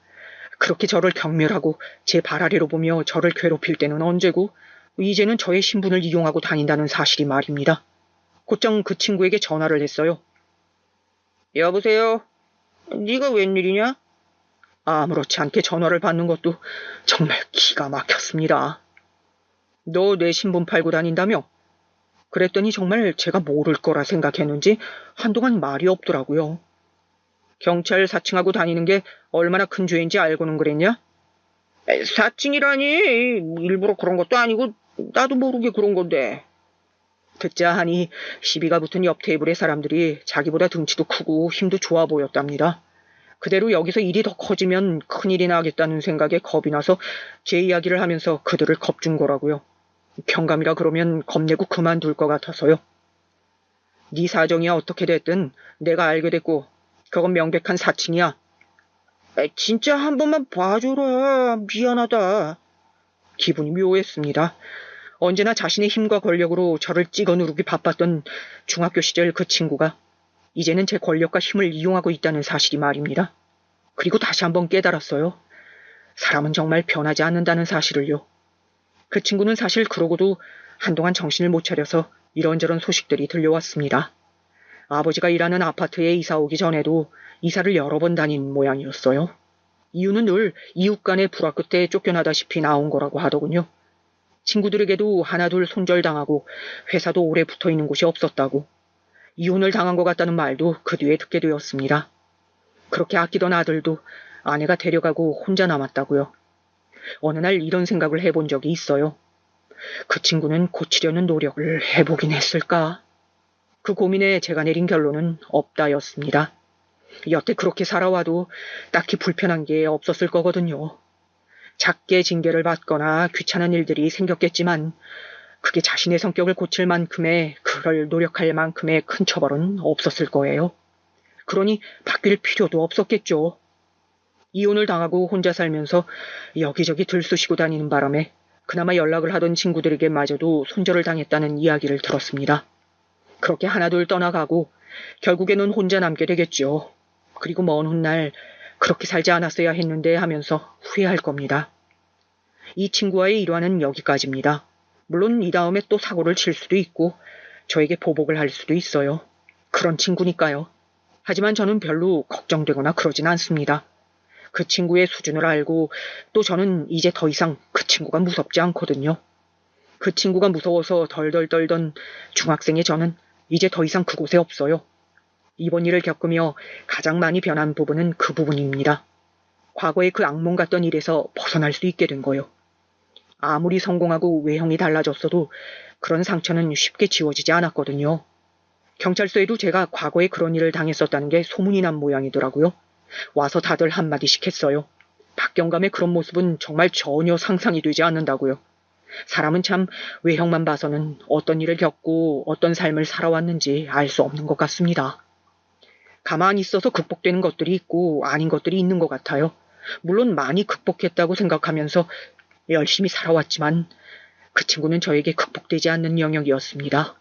그렇게 저를 경멸하고 제 발 아래로 보며 저를 괴롭힐 때는 언제고 이제는 저의 신분을 이용하고 다닌다는 사실이 말입니다. 곧장 그 친구에게 전화를 했어요. 여보세요? 네가 웬일이냐? 아무렇지 않게 전화를 받는 것도 정말 기가 막혔습니다. 너 내 신분 팔고 다닌다며? 그랬더니 정말 제가 모를 거라 생각했는지 한동안 말이 없더라고요. 경찰 사칭하고 다니는 게 얼마나 큰 죄인지 알고는 그랬냐? 사칭이라니 일부러 그런 것도 아니고 나도 모르게 그런 건데. 듣자 하니 시비가 붙은 옆 테이블의 사람들이 자기보다 등치도 크고 힘도 좋아 보였답니다. 그대로 여기서 일이 더 커지면 큰일이 나겠다는 생각에 겁이 나서 제 이야기를 하면서 그들을 겁준 거라고요. 경감이라 그러면 겁내고 그만둘 것 같아서요. 네 사정이야 어떻게 됐든 내가 알게 됐고 그건 명백한 사칭이야. 진짜 한 번만 봐줘라. 미안하다. 기분이 묘했습니다. 언제나 자신의 힘과 권력으로 저를 찍어 누르기 바빴던 중학교 시절 그 친구가 이제는 제 권력과 힘을 이용하고 있다는 사실이 말입니다. 그리고 다시 한번 깨달았어요. 사람은 정말 변하지 않는다는 사실을요. 그 친구는 사실 그러고도 한동안 정신을 못 차려서 이런저런 소식들이 들려왔습니다. 아버지가 일하는 아파트에 이사 오기 전에도 이사를 여러 번 다닌 모양이었어요. 이유는 늘 이웃 간의 불화 끝에 쫓겨나다시피 나온 거라고 하더군요. 친구들에게도 하나둘 손절당하고 회사도 오래 붙어있는 곳이 없었다고. 이혼을 당한 것 같다는 말도 그 뒤에 듣게 되었습니다. 그렇게 아끼던 아들도 아내가 데려가고 혼자 남았다고요. 어느 날 이런 생각을 해본 적이 있어요. 그 친구는 고치려는 노력을 해보긴 했을까? 그 고민에 제가 내린 결론은 없다였습니다. 여태 그렇게 살아와도 딱히 불편한 게 없었을 거거든요. 작게 징계를 받거나 귀찮은 일들이 생겼겠지만 그게 자신의 성격을 고칠 만큼의 그럴 노력할 만큼의 큰 처벌은 없었을 거예요. 그러니 바뀔 필요도 없었겠죠. 이혼을 당하고 혼자 살면서 여기저기 들쑤시고 다니는 바람에 그나마 연락을 하던 친구들에게마저도 손절을 당했다는 이야기를 들었습니다. 그렇게 하나둘 떠나가고 결국에는 혼자 남게 되겠죠. 그리고 먼 훗날 그렇게 살지 않았어야 했는데 하면서 후회할 겁니다. 이 친구와의 일화는 여기까지입니다. 물론 이 다음에 또 사고를 칠 수도 있고 저에게 보복을 할 수도 있어요. 그런 친구니까요. 하지만 저는 별로 걱정되거나 그러진 않습니다. 그 친구의 수준을 알고 또 저는 이제 더 이상 그 친구가 무섭지 않거든요. 그 친구가 무서워서 덜덜 떨던 중학생의 저는 이제 더 이상 그곳에 없어요. 이번 일을 겪으며 가장 많이 변한 부분은 그 부분입니다. 과거의 그 악몽 같던 일에서 벗어날 수 있게 된 거요. 아무리 성공하고 외형이 달라졌어도 그런 상처는 쉽게 지워지지 않았거든요. 경찰서에도 제가 과거에 그런 일을 당했었다는 게 소문이 난 모양이더라고요. 와서 다들 한마디씩 했어요. 박경감의 그런 모습은 정말 전혀 상상이 되지 않는다고요. 사람은 참 외형만 봐서는 어떤 일을 겪고 어떤 삶을 살아왔는지 알 수 없는 것 같습니다. 가만히 있어서 극복되는 것들이 있고 아닌 것들이 있는 것 같아요. 물론 많이 극복했다고 생각하면서 열심히 살아왔지만 그 친구는 저에게 극복되지 않는 영역이었습니다.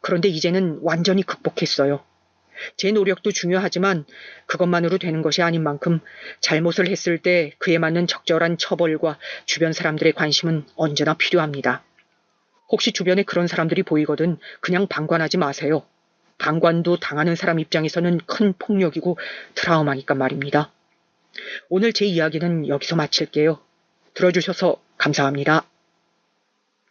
그런데 이제는 완전히 극복했어요. 제 노력도 중요하지만 그것만으로 되는 것이 아닌 만큼 잘못을 했을 때 그에 맞는 적절한 처벌과 주변 사람들의 관심은 언제나 필요합니다. 혹시 주변에 그런 사람들이 보이거든 그냥 방관하지 마세요. 방관도 당하는 사람 입장에서는 큰 폭력이고 트라우마니까 말입니다. 오늘 제 이야기는 여기서 마칠게요. 들어주셔서 감사합니다.